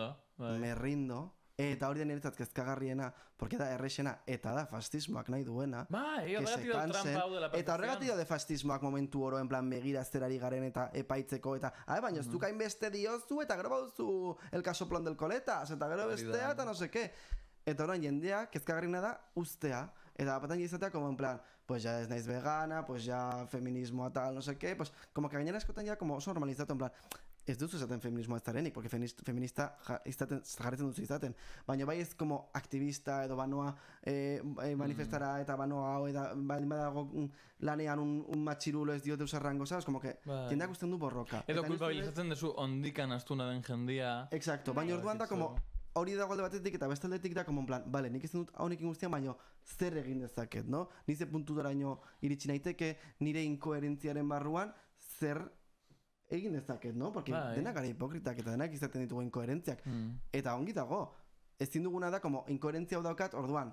me rindo. Eta hori da niretzat kezkagarriena, porque da errexena, eta da fascismoak nahi duena. Bai, horregatik da trampa hau dela perfección. Eta horregatik da fascismoak momentu oro, en plan, begira zerari garen eta epaitzeko, eta, baina ez dukain beste diozu, eta gero bauzu el casoplón del coletas, eta gero bestea, eta no seke. Eta orain jendea, kezkagarriena da, ustea. Eta batan izatea, como en plan, pues ya ez naiz vegana, pues ya feminismoa tal, no sé qué, pues como que gainera eskotan ya como oso normalizatu, en plan, ez duzu esaten feminismoa ez darenik, porque feminista jarretzen duzu izaten. Baina bai ez como aktivista edo banoa manifestara eta banoa hau eta baldin badago lanean un matxirulo ez diote usarrango, sabes? Como que jendeak usten du borroka. Edo kulpabilizatzen duzu ondikan astuna den jendia. Exacto, baina orduan da como hori dago alde batetik eta beste aldetik da como en plan, vale, nik ezin dut haunekin guztian, baina zer egin dezaket, no? Nize puntutaraino iritsi naiteke nire inkoherentziaren barruan zer egin dezaket, no? Porque denak gara hipokritak eta denak izaten ditugu inkoherentziak. Eta ongi dago, ezin duguna da, como inkoherentzia hau daukat, orduan,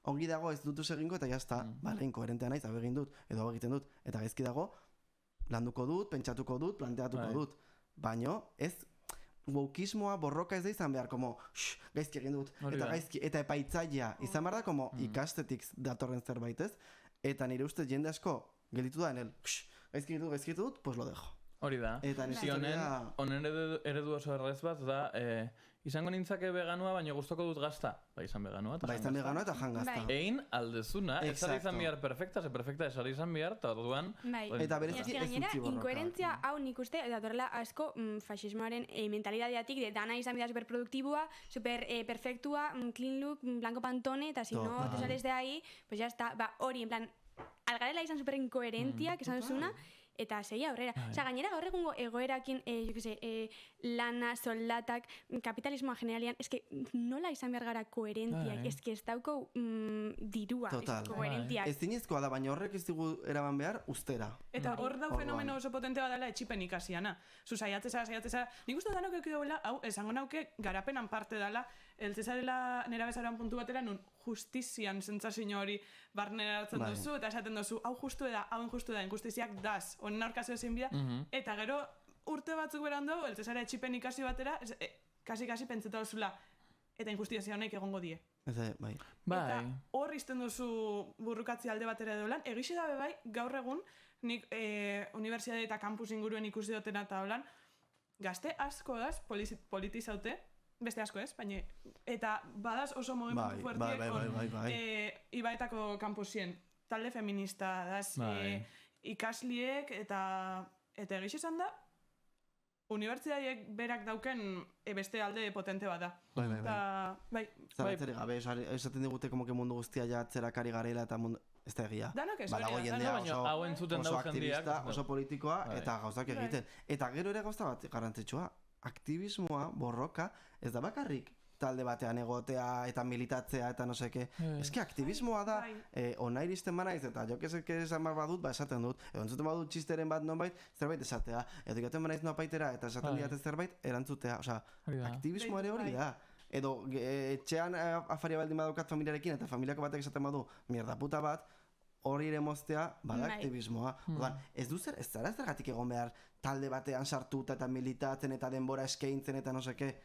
ongi dago ez dutuz egingo eta jazta, bale, inkoherentea naiz, hau egin dut, edo hau egiten dut, eta gaizki dago, landuko dut, pentsatuko dut, planteatuko dut. Baina, ez, wokismoa borroka ez da izan behar, como, gaizki egin dut, eta gaizki, eta epaitzailea, izan behar da, como, ikastetik datorren zerbait ez, eta nire ustez jende asko, gelditu da enel, gaizki egin dut, pues lo dejo. Hori da. Eta honen eredu oso errez bat da, izango nintzake veganua, baina gustoko dut gazta. Ba, izan veganua eta eta jan gazta. Egin aldezuna, ez ari izan bihar perfecta, ze perfecta ez ari izan bihar, eta orduan... Eta bereziki ez utzi borroka. Inkoherentzia hau nik uste, eta torrela asko fascismoaren mentalidadeatik, de dana izan bida superproductiboa, super perfectua, clean look, blanco pantone, eta si no te sales de ahí, pues ya está. Ba, hori, en plan, algarela izan super inkoherentia, que esan zuna, eta segi aurrera. Osea, gainera gaur egungo egoerakin, jo que se, lana, soldatak, kapitalismoa generalian, eske nola izan behar gara koherentiak, eske ez dauko dirua, koherentiak. Ez zinezkoa da, baina horrek ez dugu eraban behar ustera. Eta hor dau fenomeno oso potente badala etxipen ikasiana. Zu saiatzeza, nik uste danok eki dagoela, hau, esango nauke garapenan parte dala, eltzezarela nera bezaroan puntu batera, nun justizian sentsazio hori barneratzen duzu, eta esaten duzu, hau justu da, hau injustu da, injustiziak daz, honen aurkazio ezin bida, eta gero urte batzuk berandu, eltzezara etxipen ikasi batera, kasi pentseta duzula, eta injustizia honek egongo die. Eta hor izten duzu burrukatzi alde batera edo lan, egixe dabe bai, gaur egun, nik unibertsitate eta kampus inguruen ikusi dutena eta holan, gazte asko daz politizaute, beste asko ez, baina, eta badaz oso movimentu fuertiek Ibaetako kampusien, talde feminista daz, ikasliek, eta egixe izan da, unibertsitateek berak dauken beste alde potente bada. Bai. Zaratzeri gabe, esaten digute como que mundu guztia ja atzerakari garela eta mundu... Ez da egia. Danak ez, badago jendea oso aktivista, oso politikoa, eta gauzak egiten. Eta gero ere gauza bat garrantzitsua, aktivismoa, borroka, ez da bakarrik talde batean egotea eta militatzea eta no seke. Eske aktivismoa da, ona iristen banaiz eta jo que esan bar badut, ba esaten dut. Edo entzuten badut txisteren bat nonbait, zerbait esatea. Edo joten banaiz noapaitera eta esaten diate zerbait, erantzutea. Osea, aktivismoa ere hori da. Edo etxean afaria baldin badaukat familiarekin eta familiako batek esaten badu mierda puta bat, hori ere moztea, bada aktivismoa. Ez du ez zara zergatik egon behar talde batean sartuta eta militatzen eta denbora eskaintzen eta no seke.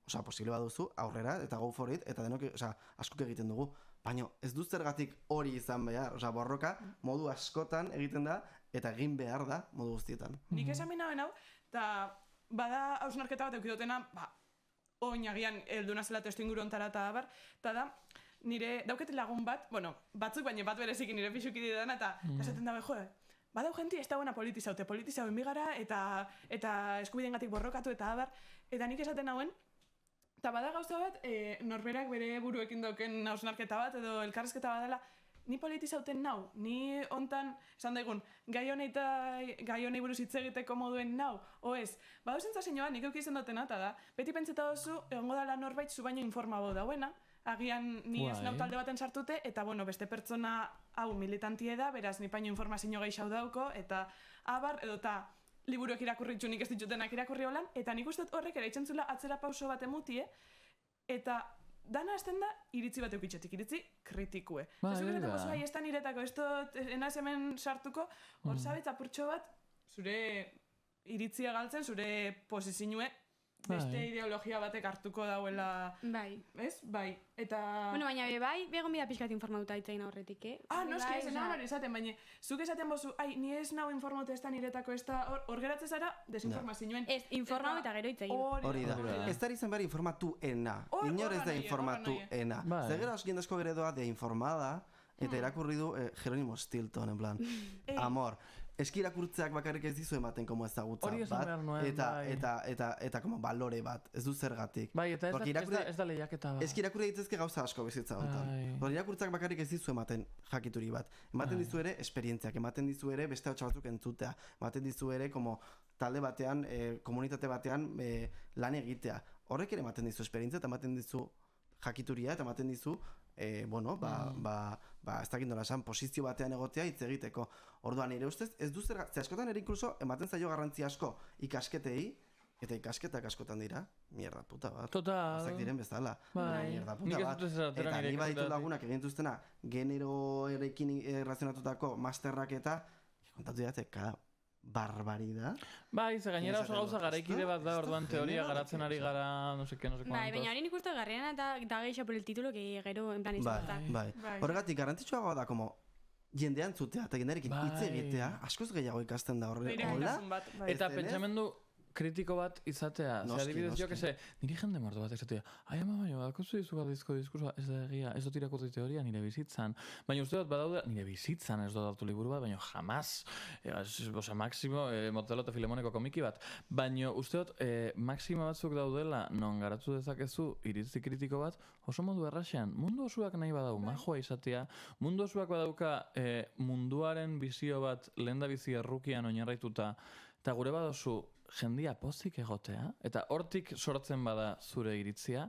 Osea, posible baduzu, aurrera, eta go for it, eta denok, askok egiten dugu. Baina ez du zergatik hori izan behar. Osea, borroka modu askotan egiten da, eta egin behar da modu guztietan. Nik esan binaben hau, eta bada hausnarketa bat eukidotena, oin agian elduna zela testu inguru ontara eta bar, eta da, nire dauket lagun bat, batzuk baina bat berezikin nire pixuki didana, eta esaten dabe, badau jenti ez da buena politizau enbigara, eta eskubideengatik borrokatu eta abar, eta nik esaten hauen, eta bada gauza bat, norberak bere buruekin doken hausnarketa bat, edo elkarrezketa bat dela, ni politizauten nau, ni hontan, esan daigun, gai honei buruz hitz egiteko moduen nau, o ez, badu sentsazioa nik euki izan dutena, eta da, beti pentseta dozu, egongo dela norbait zu baino informabo dauena, agian ni ez nau talde baten sartute, eta bueno, beste pertsona hau militantie da, beraz, ni paino informazio gehiago dauko, eta abar, edota, liburuek irakurritxu nik ez ditutenak irakurri holan, eta nik uste horrek ere itxentzula atzera pauso bat emutie, eta dana hasten da iritzi bat eukitxetik, iritzi kritikue. Zuk egiten bozu, ez da niretako, ez dut enaz hemen sartuko, hor zabitz apurtxo bat, zure iritzia galtzen, zure posizioe, beste ideologia batek hartuko dauela... Bai. Ez? Bai. Eta... Bueno, baina begon bida pixkat informatuta itzein aurretik, noski ez nahi esaten, baina zuk esaten bozu, ni ez nau informatu ez da niretako, ez da hor geratzen zara desinformazioen. Ez, informatu eta gero itzein. Hori da. Ez da izan behar informatuena. Inor ez da informatuena. Zegera oskien dasko geredoa de informada, eta irakurri du Jerónimo Stilton, en plan, amor. Eski irakurtzeak bakarrik ez dizu ematen como ezagutza bat, eta como balore bat, ez du zergatik. Bai, eta ez da lehiaketa bat. Eski irakurri ditzezke gauza asko bizitza honetan. Irakurtzeak bakarrik ez dizu ematen jakituri bat. Ematen dizu ere esperientziak, ematen dizu ere beste hotxa batzuk entzutea, ematen dizu ere como talde batean, komunitate batean lan egitea. Horrek ere ematen dizu esperientzia eta ematen dizu jakituria eta ematen dizu ez dakit nola esan, posizio batean egotea hitz egiteko. Orduan, nire ustez, ez du zer askotan ere inkluso ematen zaio garrantzi asko ikasketei, eta ikasketak askotan dira, mierda puta bat. Total. Azak diren bezala. Mierda puta bat. Eta ni baditu lagunak egin duztena generoerekin errazionatutako masterrak eta kontatu didate, barbaridad. Bai, ze gainera oso gauza garaikide bat da, orduan teoria garatzen ari gara, no sé cuantos. Bai, baina hori nik uste garriena da gehiago por el título que gero en plan izan. Bai. Horregatik, garrantzitsuagoa da, como jendean zutea eta jendearekin hitz egitea, askoz gehiago ikasten da horre. Eta pentsamendu kritiko bat izatea. Adibidez, jo, que niri jende mordo bat izatea. Ama, baina, bakozu dizu bat diskursoa, ez da egia, ez dut irakurri teoria nire bizitzan. Baina uste dut badaude, nire bizitzan ez dut hartu liburu bat, baina jamás. Maximo, Motelo eta Filemoneko komiki bat. Baina uste dut, maxima batzuk daudela, non garatu dezakezu iritzi kritiko bat, oso modu erraxean. Mundu osuak nahi badau, majoa izatea. Mundu osuak badauka munduaren bizio bat, lenda bizi errukian oinarraituta, eta gure badozu, jendia pozik egotea, eta hortik sortzen bada zure iritzia,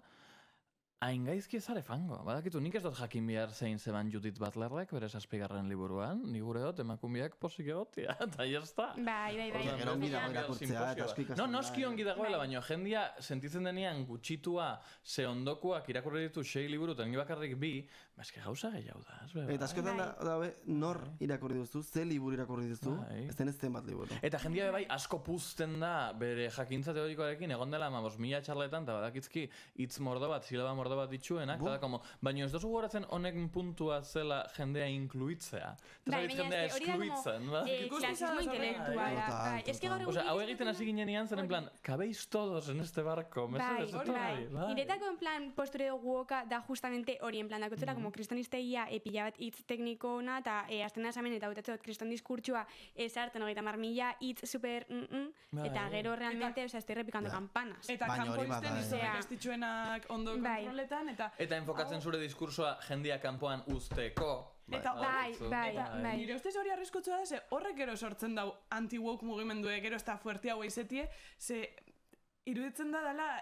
hain gaizki ezare fango. Badakitu, nik ez dut jakin behar zein zeban Judith Butlerrek, bere 7. liburuan, nik gure dut emakumeak pozik egotea, eta jazta. Bai. Gero ongi dago irakurtzea, eta asko ikasten. Noski ongi dagoela, baina jendia sentitzen denean gutxitua, ze ondokuak irakurri ditu 6 liburu, eta nire bakarrik 2, eske gauza gehiago da. Eta askotan da, nor irakurri duzu, ze liburu irakurri duzu, ez den ez zenbat liburu. Eta jendia bai asko puzten da, bere jakintza teorikoarekin, egon dela, 1000 txarletan, eta badakitzki hitz mordo bat, silaba mordo bat ditxuenak, baina ez dozu goratzen honek puntua zela jendea inkluitzea. Jendea eskluitzen, ba? Klasismo intelektuala. Hau egiten hasi ginean zen en plan, cabéis todos en este barco, bai. Iretako en plan posture guoka da justamente hori, en plan, dakotzela como kristonisteia pila bat hitz tekniko ona, eta azten da esamen eta butatzot kriston diskurtsua sartzen 30.000 hitz super eta gero realmente, estoy repicando campanas. Eta kanpo izten izonek ez ditxuenak ondo kontroletan, eta enfokatzen zure diskursoa jendia kanpoan usteko. Eta bai. Nire ustez hori arriskutsua da, ze horrek gero sortzen dau anti-woke mugimendue, gero ez da fuertia hau izetie, ze iruditzen da dela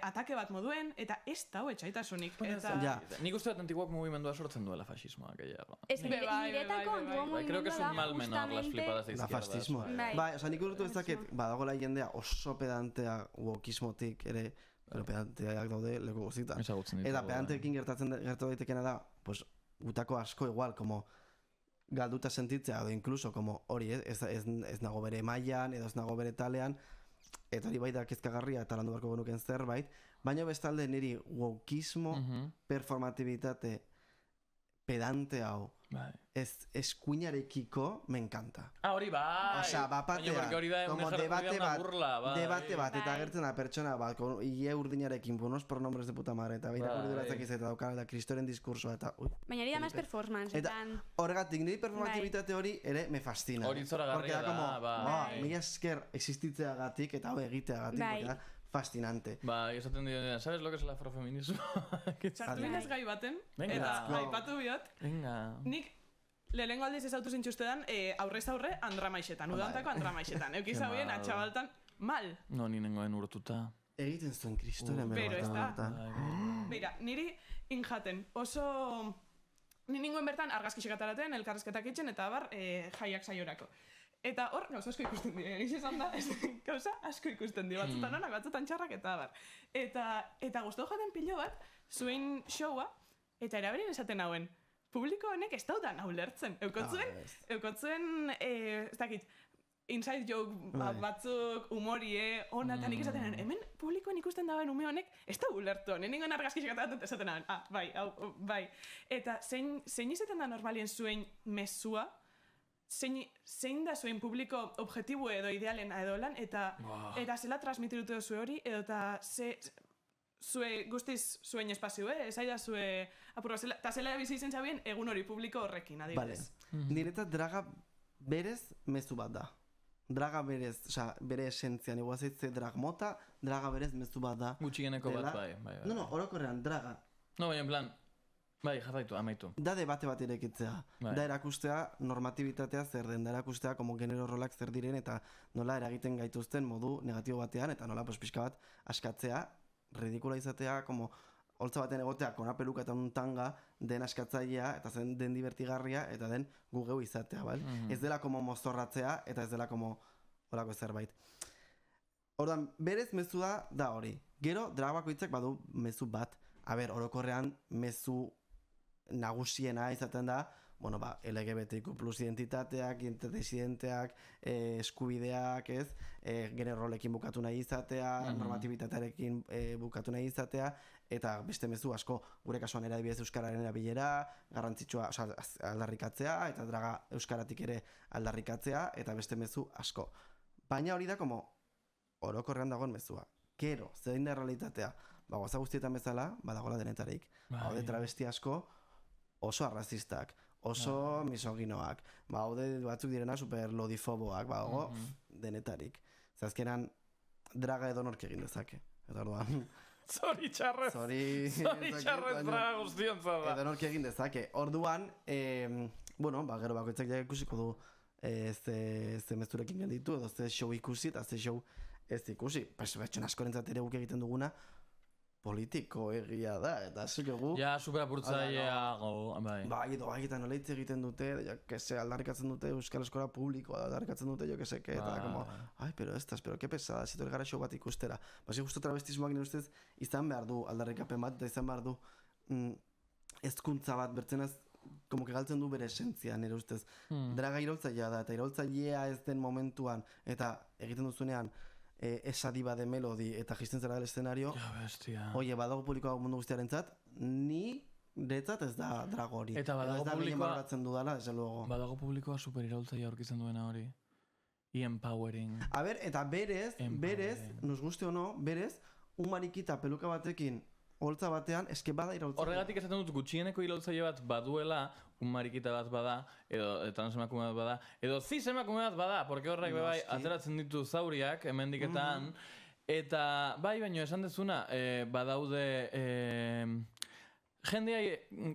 atake bat moduen, eta ez da hau etxaitasunik. Nik uste dut anti-woke mugimendua sortzen duela fascismoa gehiago. Niretako anti-woke mugimendua creo que es un mal menor las flipadas de izquierda. Fascismo. Bai, nik urtu ezaket, badagoela jendea oso pedantea wokismotik ere, pero pedanteak daude leku guztietan. Eta pedanteekin gertatu daitekena da, pues, gutako asko igual, como galduta sentitzea, edo incluso, como hori, ez nago bere mailan, edo ez nago bere talean, eta hori bai da kezkagarria eta landu beharko genuken zerbait, baina bestalde niri wokismo, performatibitate, pedante hau, eskuinarekiko me encanta. Hori bai! Osa, bapatea, como debate bat, eta agertzen da pertsona bat, ile urdinarekin, unos pronombres de puta madre, eta beirakurri duratzak izan, eta kristoren diskursoa, eta... Baina hori da más performance, eta horregatik, niri performatibitate hori ere me fascina. Hori zora garria da, mila esker existitzeagatik, eta hau egiteagatik, fascinante. Esaten dira, ¿sabes lo que es el afrofeminismo? Txartu gai baten, eta aipatu biot. Nik lehenengo aldiz ezautu zintxustedan aurrez aurre Andramaixetan, udantako Andramaixetan. Eukizabien atxabaltan mal. No, ni nengoen urtuta. Egiten zuen kristoren Pero ez da. bertan. Beira, niri injaten oso... Ni ninguen bertan argazkixek ataraten, elkarrezketak itxen, eta bar, jaiak saiorako. Eta hor, gauza asko ikusten dira, egiz esan da, gauza asko ikusten dira, batzutan onak, batzutan txarrak, eta bar. Eta guztu jaten pilo bat, zuen showa, eta eraberin esaten hauen, publiko honek ez daudan hau lertzen. Eukotzuen, ez dakit, inside joke batzuk, humorie, ona, nik esaten hauen, hemen publikoen ikusten dauen ume honek ez da ulertu, nengoen argazkixek ataraten esaten hauen, bai, bai. Eta zein izaten da normalien zuen mesua, zein da zuen publiko objektibo edo idealena edo lan, eta zela transmitirutu zuen hori, edo eta zue guztiz zuen espazio, ez da zue apurra zela, eta zela bizi izen zabien egun hori publiko horrekin, adibidez. Niretzat draga berez mezu bat da. Draga berez, bere esentzian, igual zaitze drag mota, draga berez mezu bat da. Gutxieneko bat, bai. No, orokorrean, draga. No, baina en plan, bai, jarraitu, amaitu. Da debate bat irekitzea. Da erakustea normatibitatea zer den, da erakustea como genero rolak zer diren eta nola eragiten gaituzten modu negatibo batean eta nola pixka bat askatzea, ridikula izatea, como holtza baten egotea kona peluka eta un tanga den askatzailea eta zen den divertigarria eta den gugeu izatea, bal? Ez dela como mozorratzea eta ez dela como horako zerbait. Ordan, berez mezu da hori. Gero, drabakoitzak badu mezu bat. Orokorrean mezu nagusiena izaten da, bueno, LGBTQ plus identitateak, disidenteak, eskubideak, ez, generolekin bukatu nahi izatea, normatibitatearekin bukatu nahi izatea, eta beste mezu asko, gure kasuan erabidez euskararen erabilera, garrantzitsua, aldarrikatzea, eta draga euskaratik ere aldarrikatzea, eta beste mezu asko. Baina hori da, como, orokorrean dagoen mezua. Gero, zein da realitatea, goza guztietan bezala, badagola denetarik. Haude travesti asko, oso arrazistak, oso misoginoak, haude batzuk direna super lodifoboak, denetarik. Zazkenan, draga edo nork egin dezake. Eta orduan... Zori txarrez draga guztionza da. Edo nork egin dezake. Orduan, bueno, gero bakoitzak ja ikusiko du ze mezurekin genditu, edo ze show ikusi eta ze show ez ikusi. Betxon askorentzat ere guk egiten duguna, politiko egia da, eta zukegu... Ja, superapurtzailea, bai, edo eta nola hitz egiten dute, aldarrikatzen dute Euskal Eskola Publikoa, aldarrikatzen dute eta como, pero estas, pero que pesada, zitor gara show bat ikustera. Basi justo travestismoak nire ustez izan behar du aldarrikapen bat, eta izan behar du ezkuntza bat, bertzenaz, como que galtzen du bere esentzia nire ustez. Draga iraultzailea da, eta iraultzailea ez den momentuan, eta egiten duzunean, esa diva de melody eta jisten zera del escenario. Ja, bestia. Oie, badago publikoa mundu guztiaren zat, ni retzat ez da drago hori. Eta badago publikoa... dudala, desde luego. Badago publikoa super iraultzailea aurkitzen duena hori. Empowering. Eta berez, nos guste o no, berez, un marikita peluka batekin holtza batean, eske bada iraultzaile. Horregatik esaten dut gutxieneko iraultzaile bat baduela, un marikita bat bada, edo transemakume bat bada, edo cis emakume bat bada, porque horrek bai ateratzen ditu zauriak, hemendiketan, eta bai baino esan dezuna, badaude... Jendeai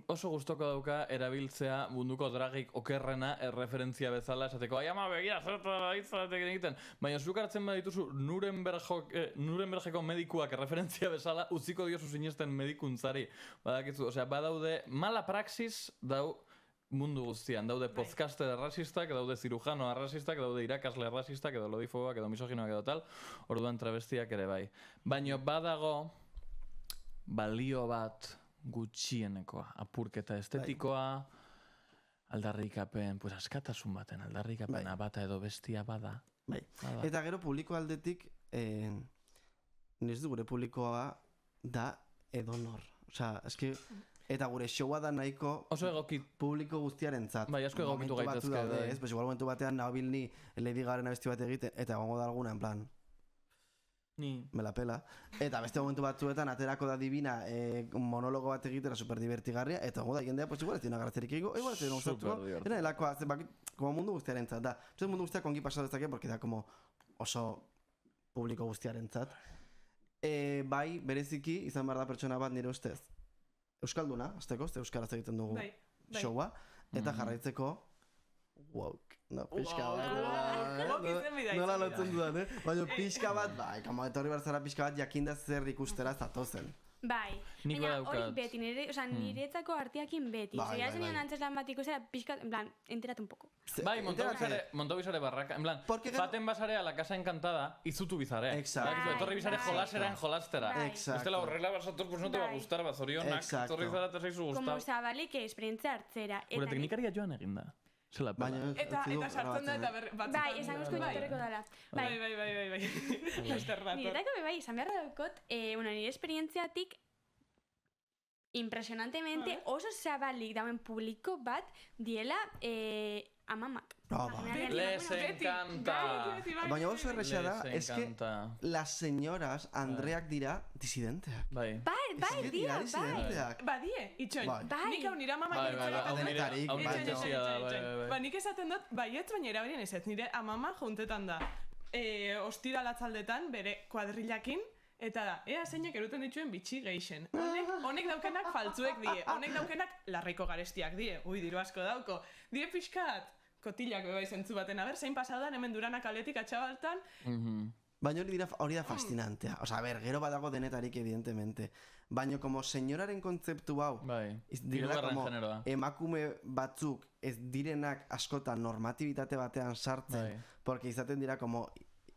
oso gustoko dauka erabiltzea munduko dragik okerrena erreferentzia bezala esateko ama begira zerta baitzatek egiten, baina zuk hartzen badituzu Nurembergeko medikuak erreferentzia bezala utziko diozu sinesten medikuntzari. Badakizu, badaude mala praxis mundu guztian, daude podcaster rasistak, daude zirujano rasistak, daude irakasle rasistak, edo lodifoboak, edo misoginoak edo tal, orduan travestiak ere bai. Baina badago balio bat gutxienekoa, apurketa estetikoa, aldarrikapen, pues askatasun baten, aldarrikapena bata edo bestia bada. Eta gero publiko aldetik, nire gure publikoa da edonor. Osea, eski, eta gure showa da nahiko oso egokit publiko guztiaren zat. Bai, asko egokitu gaitezke. Pues igual momentu batean nabil ni Lady Gaga abesti bat egiten, eta gongo da alguna, en plan, me la pela. Eta beste momentu batzuetan aterako da divina monologo bat egitera super divertigarria, eta gongo da jendea, pues igual ez dina garazerik egigo, igual ez dina gustatuko. Era elakoa, como mundu guztiaren zat da. Entonces mundu guztiak ongi pasatu dezake, porque da como oso publiko guztiaren zat. Bai, bereziki, izan behar da pertsona bat nire ustez. Euskalduna, azteko, euskaraz egiten dugu showa, eta jarraitzeko woke. No, pixka bat. Woke izen bida Nola itzen lotzen dudan, Baina pixka bat, bai, kamo etorri barzara pixka bat jakinda zer ikustera zatozen. Bai, Nik baina badaukat. hori beti, niretzako arteakin beti. Bai, Segia bai, zenion bai. antzeslan bat ikustera, pixka, en plan, enteratu un poco. Bai, montau bizare barraka. En plan, Porque gero- faten basare a la casa encantada, izutu bizare. Exacto. Bai, etorri bizare Bai. jolasera en jolastera. Bai. Exacto. Bestela horrela basator, pues no te va a Bai. gustar, bazorionak. Exacto. Etorri zara eta zaizu Como gustau. zabalik esperientzia hartzera. Gure Eta teknikaria joan eginda. Zela pela. Baina Eta sartzen da eta batzutan. Bai, esango esku etorreko dala. Bai. Laster rato. Niretako bai, izan beharra daukot, nire esperientziatik impresionantemente oso zabalik dauen publiko bat diela amamak. No, bai. Les encanta. Baina oso erresa da, Les es que encanta. las señoras Andreak dira disidenteak. Bai. Bai, dira bai. disidenteak. Badie, itxoin. Bai. Nik hau nire amama Bai, hau denetarik, hau baina- notizia da, bai. Ba, nik esaten dut, baietz baina eraberien ez, nire amama juntetan da. Ostira-latzaldetan, bere kuadrillakin, eta da, ea zeinek eruten dituen bitxi geixen. Honek daukenak faltzuek die, honek daukenak larriko garestiak die, ui, diru asko dauko. Die pixkat, kotillak bebai zentzu baten, aber, zein pasaudan hemen Duranak aletik atxabaltan, Baina hori da fascinantea. Osa, gero badago denetarik, evidentemente. Baina, como señoraren kontzeptu hau, Bai. direla Hirugarren como generoa. emakume batzuk ez direnak askotan normatibitate batean sartzen, Bai. porque izaten dira como,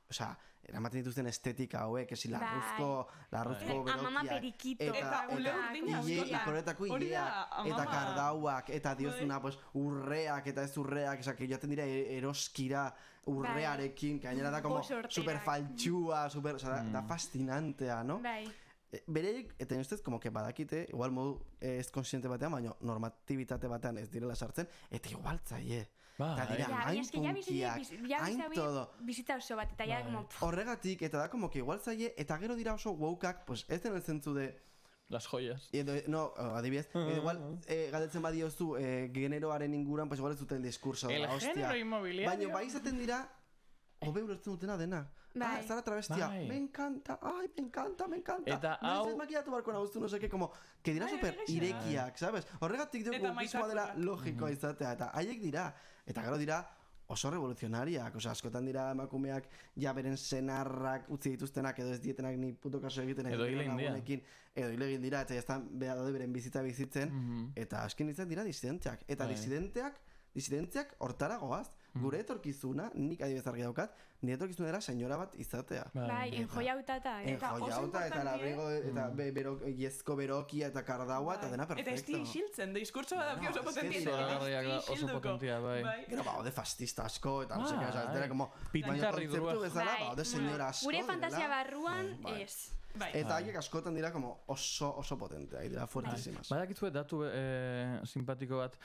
osea, eramaten dituzten estetika hauek, esi larruzko berokiak, Amama periquito. Eta ule urdina askotan. ikoretako Hori da, ilea, eta amama. kardauak, eta diozuna, pues, urreak, eta ez urreak, esak, joaten dira eroskira urrearekin, gainera da como Oso horterak. super faltxua, osea, da fascinantea, no? Bai. Bereiek, eta ustez, como que badakite, igual modu ez konsiente batean, baina normatibitate batean ez direla sartzen, eta igualtzaie. Bai. Eta dira, Ja, hain eske ja punkiak, hain todo. bizitza oso bat, eta ja, como, Horregatik, eta da, como que igualtzaie, eta gero dira oso wokeak, pues ez den el zentzu de, Las joyas. edo, no, adibidez, edo igual, galdetzen badiozu, generoaren inguruan, pues igual ez duten diskurso, El da, hostia. género inmobiliario. Baina, bai izaten dira, hobe ulertzen dutena dena. Bai. Ah, zara travestia, Bai. me encanta, ay, me encanta. Eta no hau- ez maquillatu barko nagustu, no seke, como, que dira Bai, super bai, bai. irekiak, sabes? Horregatik dugu Eta gukismoa dela maitatuak. logikoa izatea, eta haiek dira, eta gero dira, oso revoluzionariak, osea, askotan dira emakumeak ja beren senarrak utzi dituztenak, edo ez dietenak ni puto kaso egiten Edo hil egin dira. lagunekin, edo hile egin dira, eta ez da behar daude beren bizitza bizitzen, eta asken izan dira disidenteak. Eta Bai. disidentziak hortara goaz. Gure etorkizuna, nik adibidez argi daukat, nire etorkizuna dela senyora bat izatea. bai, enjoiautata. Enjoiauta eta importante, labrigo eta iezko berokia eta kardaua eta dena Eta ez perfecto. di isiltzen, diskurtso bat dauki oso No, es que potentia. sí. Zoragarriak oso potentia, bai. Gero baude fascista asko eta no sé qué, osea, ez dira como Pitintarri kontzeptu durua. bezala, baude senyora asko. Gure direla. fantasia barruan, Bai. ez. Bai. Eta haiek askotan dira como oso potenteak, dira fuertesimas. Badakizue datu simpatiko bat,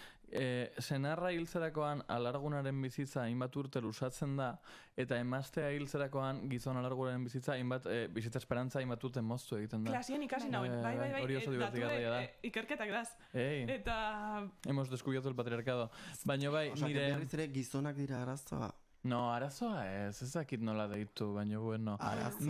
senarra hiltzerakoan alargunaren bizitza hainbat urte lusatzen da, eta emaztea hiltzerakoan gizon alargunaren bizitza hainbat bizitza esperantza hainbat urte moztu egiten da. Klasien ikasi nauen, bai, Hori oso divertigarria da. Ikerketak daz. Ei, Eta... hemos descubierto el patriarcado. Baina bai, Osea, que nire... berriz ere gizonak dira arazoa. No, arazoa ez dakit nola deitu, baina bueno. Arazoa.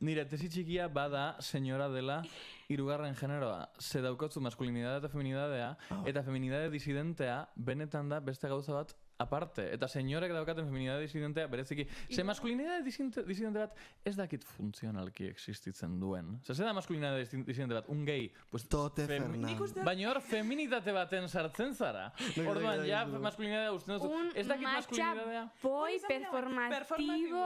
Nire tesi txikia bada senyora dela hirugarren generoa. Ze daukotzu maskulinidadea eta feminidadea, eta feminidade disidentea benetan da beste gauza bat aparte. Eta senyorek daukaten feminidade disidentea bereziki. Ze maskulinidade disidente bat ez dakit funtzionalki existitzen duen. Ze da maskulinidade disidente bat, un gay. Pues, Tote Fernández. Baina hor feminitate baten sartzen zara. Orduan, ja, maskulinidadea usten duzu. Un Ez dakit matcha maskulinidadea. boy Performativo, performativo,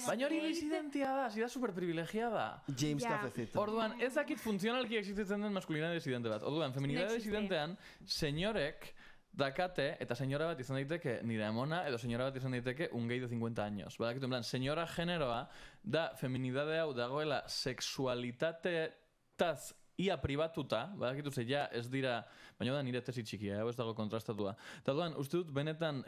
Baina hori disidentia da, da superprivilegiada. James Ja. Cafecito. Orduan, ez dakit funtzionalki existitzen den maskulinidade disidente bat. Orduan, feminidade No existe. disidentean, senyorek dakate, eta senyora bat izan daiteke nire amona, edo senyora bat izan daiteke un gay de 50 años. Badakitu, en plan, senyora generoa da feminidade hau dagoela sexualitateaz ia pribatuta, badakitu ze ja ez dira, baina da nire tesi txikia, ez dago kontrastatua. Eta duan, uste dut benetan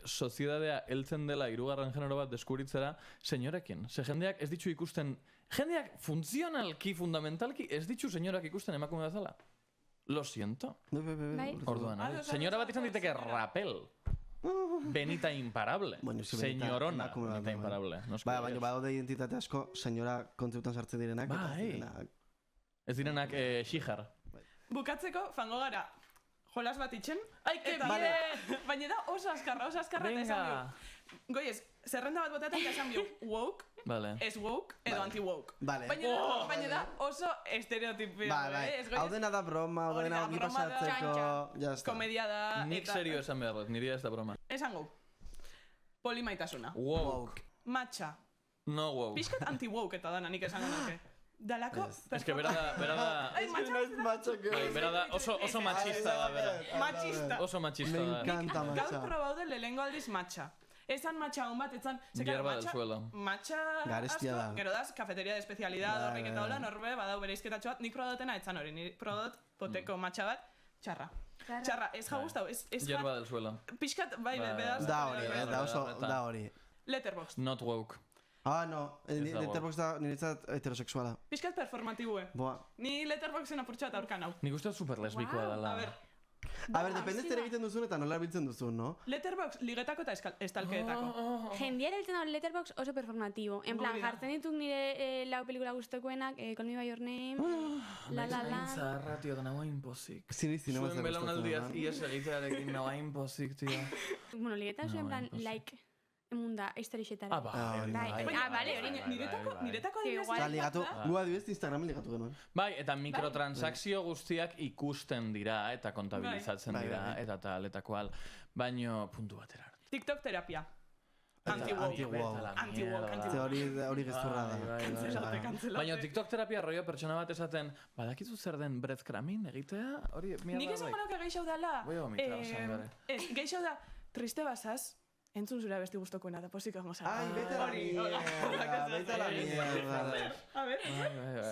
soziedadea heltzen dela hirugarren genero bat deskuritzera senyorekin. Ze jendeak ez ditu ikusten, jendeak funtzionalki, fundamentalki ez ditu senyorak ikusten emakume bezala. Lo siento. Bai. Orduan, Ados, senyora bat izan ados, diteke senyora. rapel. Benita imparable. Bueno, si Benita Senyorona, emakume bat Benita da, bai. imparable. Noski Baina, baietz. badaude identitate asko, senyora kontzeptuan sartzen direnak. eta ez Bai. direnak. Ez direnak xijar. Bukatzeko, fango gara. jolas bat itxen. Ai, que eta- bien! Baina da oso azkarra eta esan Venga! dio. Goiez, zerrenda bat botaten eta esan dio woke, Vale. ez woke, edo anti-woke. Vale. Baina da oso estereotipio. Bai. Hau dena da broma, hau dena ongi broma da, pasatzeko. Ya está. Komedia da. Nik serio esan behar dut, niri ez da broma. Esango. Polimaitasuna. Woke. Matcha. No woke. Piskat anti-woke eta dana nik esango nuke. Dalako... Ez que bera da... Ai, matcha Bai, bera da oso machista da, bera. machista. Oso machista Me da. encanta Gaur matcha. probaude lehengo aldiz matcha. Esan matcha hon bat, etzan... Hierba del suelo. Matcha Garestia da. Gero daz, cafeteria de especialidad, Bai, horrik eta bai. hola, norbe, badau bere izketatxo bat, nik probautena etzan hori, nik probaut poteko matcha bat, txarra. Txarra, ez ja gustau, ez Hierba del suelo. Pixkat, bai, Bai, bedaz. Da hori, da oso, da hori. Letterboxd. Not woke. Ah, no, dago. Letterboxd da niretzat heterosexuala. Pixkat performatibue. Boa. Ni Letterboxden apurtxo eta aurkan hau. Nik uste super lesbikoa dela. A ber, A ber, depende zer egiten duzun eta nola biltzen duzun, no? Letterboxd ligetako eta estalkeetako. Jendia erabiltzen dago Letterboxd oso performativo. En plan, Hori da. jartzen dituk nire lau pelikula gustokoenak, Call Me By Your Name, La La Hain Land. zaharra, tio, da nagoa impozik. Zini zinema Zuen zer belaunaldiaz gustatzen. ies egitearekin nagoa impozik, tio. Bueno, ligetan zuen, en plan, imposible. like, emunda, historixetara. Ah, bai, Bai, bai. bale, hori. Niretako Que adibidez... igual- Eta ligatu, Bai. gu adibidez Instagramen ligatu genuen. Bai, eta mikrotransakzio guztiak ikusten dira, eta kontabilizatzen Bai, dira, bai. eta tal, eta koal. Baino, puntu batera arte. TikTok terapia. Anti-woke. Anti-woke. Ze hori gezurra da. Kantzelate, kantzelate. Baina TikTok terapia rollo pertsona bat esaten, badakizu zer den breadcrumbing egitea? Hori, mierda Nik esan manauka geixau dala. Voy a vomitar, esan bere. Ez, geixau da, triste basaz, entzun zura besti guztokoena, da posik egongo zara. Ai, bete la mierda, bete la mierda. A ver,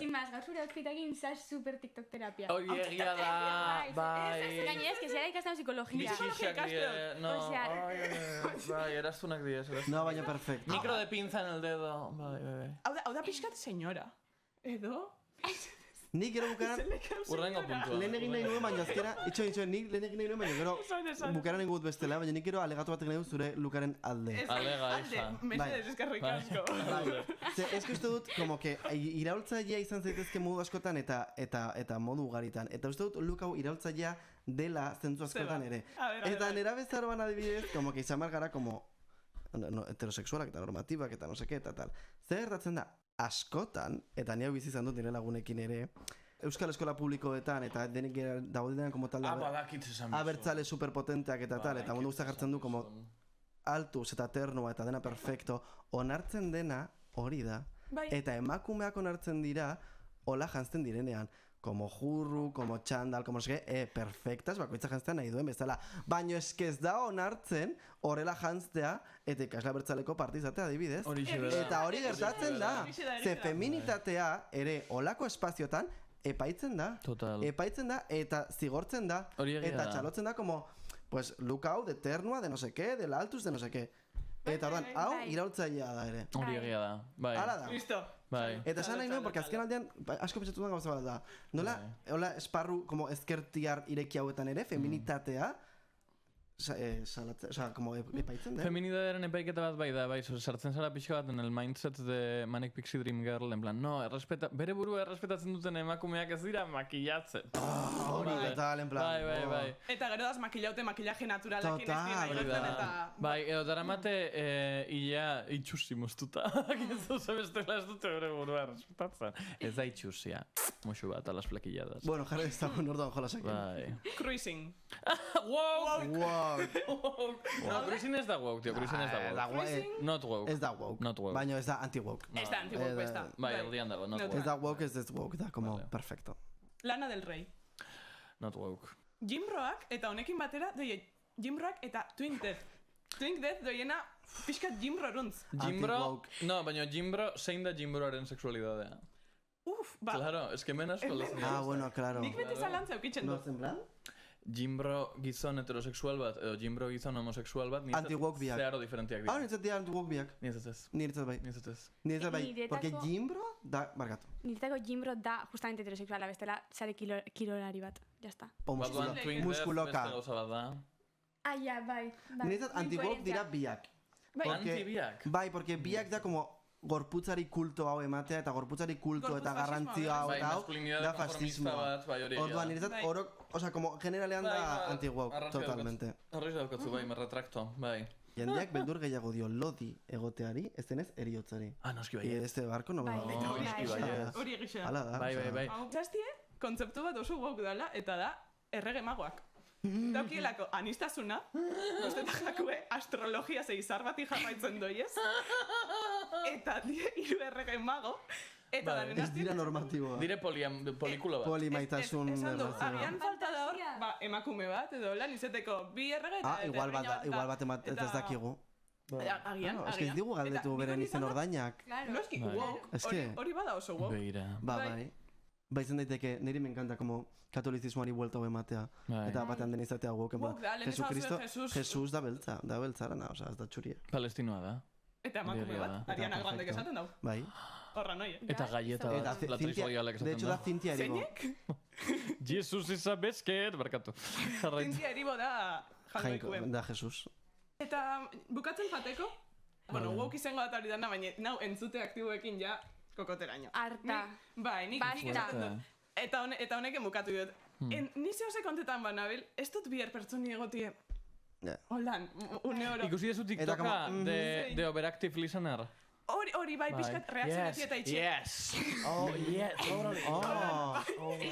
Sin más, gaur zure outfitekin zaz super TikTok terapia. Hori egia da, bai. Gainera, es que zera ikasten psikologia. Bitxixak die, no, Osea- bai, eraztunak die, No, baina perfecto. Micro de pinza en el dedo, bai, bai. hau da pixkat senyora. Edo? Nik gero bukaran, Urrengo puntua. lehen egin nahi nuen, baina azkera, itxoin, nik lehen egin nahi nuen, baina gero bukaran egin gut bestela, baina nik gero alegatu bat egin nahi dut zure lukaren alde. Alega, hija. Mesedez, eskerrik Bai. asko. Ze, ez que uste dut, como que iraultzailea izan zaitezke modu askotan eta modu ugaritan. Eta uste dut luk hau iraultzailea dela zentzu askotan ere. A ver, Eta nera bezaroan adibidez, como que izan gara como heterosexualak eta normatibak eta no seke eta tal. Zer gertatzen da, askotan, eta ni hau bizi izan dut nire lagunekin ere, Euskal Eskola Publikoetan eta denik daudenean como talde Badakit esan abertzale superpotenteak eta tal, eta mundu guztiak jartzen du como altuz eta ternua eta dena perfecto, onartzen dena hori da. Bai. Eta emakumeak onartzen dira, hola jantzten direnean. Como jurru, como txandal, como eske, perfectas, bakoitza jantztea nahi duen bezala. Baino eske ez da onartzen horrela jantztea eta ikasle abertzaleko partizatea adibidez. Horixe bera. Eta hori gertatzen da. Horixe da, Ze horixe da. feminitatea ere olako espaziotan epaitzen da. Total. Epaitzen da eta zigortzen da. Hori egia Eta da. txalotzen da como, pues, look hau, de ternua, de no sé qué, del altus, de no sé qué. Eta orduan, hau bai. iraultzailea da ere. Hori egia da, bai. Hala da. Listo. Bai. Eta esan nahi nuen, porque azken aldean, asko pentsatu da gauza bat da. Nola, hola esparru, como ezkertiar ireki hauetan ere, feminitatea, salatzen, como epaitzen da. Feminidaderen epaiketa bat bai da, bai, sartzen zara pixka bat en el mindset de Manic Pixie Dream Girl, en plan, no, bere burua errespetatzen duten emakumeak ez dira makillatzen. Hori total, en plan. Bai, bai. Eta gero daz makillaute makillaje naturalekin ez Total, dira hori igotzen da. eta... Bai, edo daramate ia itxusi moztuta. Ez bestela ez dute bere burua errespetatzen. Ez da itxusia. Muxu bat, a las flequilladas. Bueno, jarri ez dago orduan jolasak. Bai. Cruising. Wow! Wow, No, cruising ez da woke, tio, cruising ez da woke. Not woke. ez da woke. Not woke. Baina ez da anti-woke. Ez da anti-woke, ez da. Bai, erdian dago, not Ez woke. da woke, ez woke, da, como, Vale. perfecto. Lana del Rey. Not woke. Jimbroak eta honekin batera doie Jimbroak eta Twink Death. Twink Death doiena pixkat Jimbroruntz. Jimbro, Anti-woke. no, baina Jimbro, zein da Jimbroaren sexualidadea? Uf, ba. Claro, es que men asko les Ah, bueno, claro. Nik beti zalantza eukitzen No, dut. en plan? Jimbro gizon heterosexual bat, edo Jimbro gizon homosexual bat, Anti-woke biak. zeharo diferentiak Ah, dira. niretzat dira anti-woke biak. Niretzat ez. Niretzat bai. Niretzat ez. Niretzat bai. Niretako- Porque Jimbro da, barkatu. Niretako Jimbro da justamente heterosexuala, bestela sare kirolari bat, jazta. O Baduan muskulo- Twink Death muskuloka. beste gauza bat da. Ah, ja, bai. Niretzat anti-woke dira biak. Bai, Porque- Anti-biak. Bai, porque biak da como gorputzari kulto hau ematea, eta gorputzari kulto eta garrantzio hau Bai, eta hau, maskulinidade da konformista fascismoa. bat, bai, hori Orduan, egia da. niretzat, orok, osea, como generalean da anti-woke, totalmente. Arroz daukatzu, bai, me retracto, bai. Jendeak beldur gehiago dio lodi egoteari, ez denez eriotzari. Ah, noski Y bai. este barco no me Bai, va eta hori noski egia bai, da. ez. Hori egisa. Hala da. Bai, bai, osea, bai. Hau, zastie, kontzeptu bat oso woke dela, eta da, errege magoak. Daukielako anistasuna, usteta jakue astrologia zeizar bati jarraitzen doiez, eta die hiru errege mago, eta Bai. danen Ez dira normatiboa. Dire pelikulo bat. Polimaitasun Esan du, erlazioa. agian falta da hor, emakume bat, edo lan izeteko bi errege eta... Ah, igual bat ez dakigu. Agian, Ez que ez digu galdetu beren izen ordainak. Claro. Noski, Bai. woke, Ez que- hori bada oso woke. Begira. Bai. Izan daiteke, niri me encanta como katolizismoari buelta ematea. Bai. Eta batean den izatea woke. Woke da, lehen esan zuen Jesus. Jesus da beltza, da beltzarana, osea, ez da txuria. Palestinoa da. Eta emakume Hori bat, da. Ariana Eta Grandek perfecto. esaten dau. Bai. Horra noie. Eta galleta Eta bat, Latriz Goialek de esaten hecho da da. Cintia Eribo. Zeinek? Jesus is a biscuit, barkatu. Jarraitu. Zintia eribo da jainkoekuen. Da Jesus. Eta bukatzen jateko, bueno, woke izango dat hori dana, baina nau entzute aktiboekin ja kokoteraino. Harta. Nik Basta. esaten dut. Eta honekin bukatu dut. Ni zehose kontetan banabil, ez dut biher pertsoni egotie. Ja. Holan, une oro. Ikusi dezu Eta TikToka como, de Overactive Listener. Hori bai pixkat reakzionetik eta itxi. Yes. Oh, yes. Totally.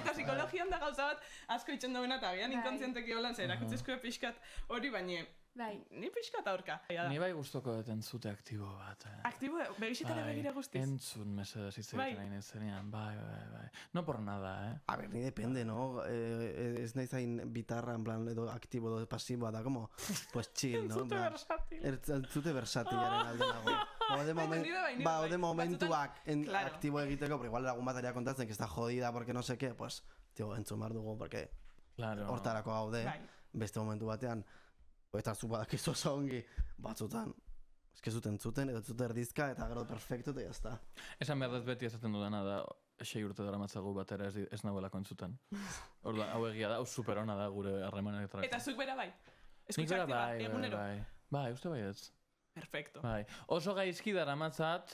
Eta psikologian da gauza bat asko itxen dagoena eta agian Bai. inkontzienteki holan zer erakutzizko pixkat hori baina Bai. ni pixkat aurka. Ni bai gustoko dut entzute aktibo bat. Aktibo, begizitara begire guztiz. Entzun mesedez hitz Bai. egiten nahi zenean. Bai. No por nada, A ver, ni depende, ¿no? Ez naiz hain bitarra, en plan, edo aktibo edo pasiboa da, como, pues chill, ¿no? Entzute versátil. Entzute versatilaren alde nago. Ode momentuak Claro. aktibo egiteko, pero igual lagun bat aria kontatzen, que está jodida, porque no sé qué, pues, tío, entzun behar dugu, porque Claro. hortarako gaude, Bai. beste momentu batean, eta zu badakizu oso ongi, batzutan, eske zuten entzuten, edo entzute erdizka, eta gero perfecto, eta jazta. Esan behar dut beti esaten dudana da 6 urte dara matzagu batera ez nagoelako entzuten. Orda, hau egia da, hau super ona da gure harremanetarako. Eta zuk bera bai. Nik Eskutsa bera aktiba, bai, egunero. Bai, uste bai ez. Perfecto. Bai. Oso gaizki daramatzat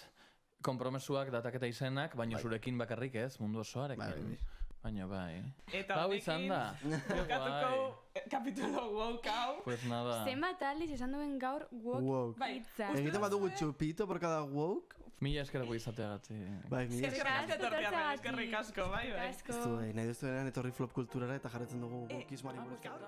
konpromesuak, datak eta izenak, baina zurekin bakarrik ez, mundu osoarekin. Bai. Baina bai. Eta Hau izan da. bukatuko kapitulo woke hau. Pues nada. Zenbat aldiz esan duen gaur woke Woke. Bai. hitza. Egiten badugu txupito por cada woke, Mila eskerako izateagatik. bai, mila Eskerrik asko etorriarren, eskerrik asko, bai, bai. Asko. Ez du, nahi duztu etorri flop kulturara eta jarretzen dugu wokismoari buruz. Gaur,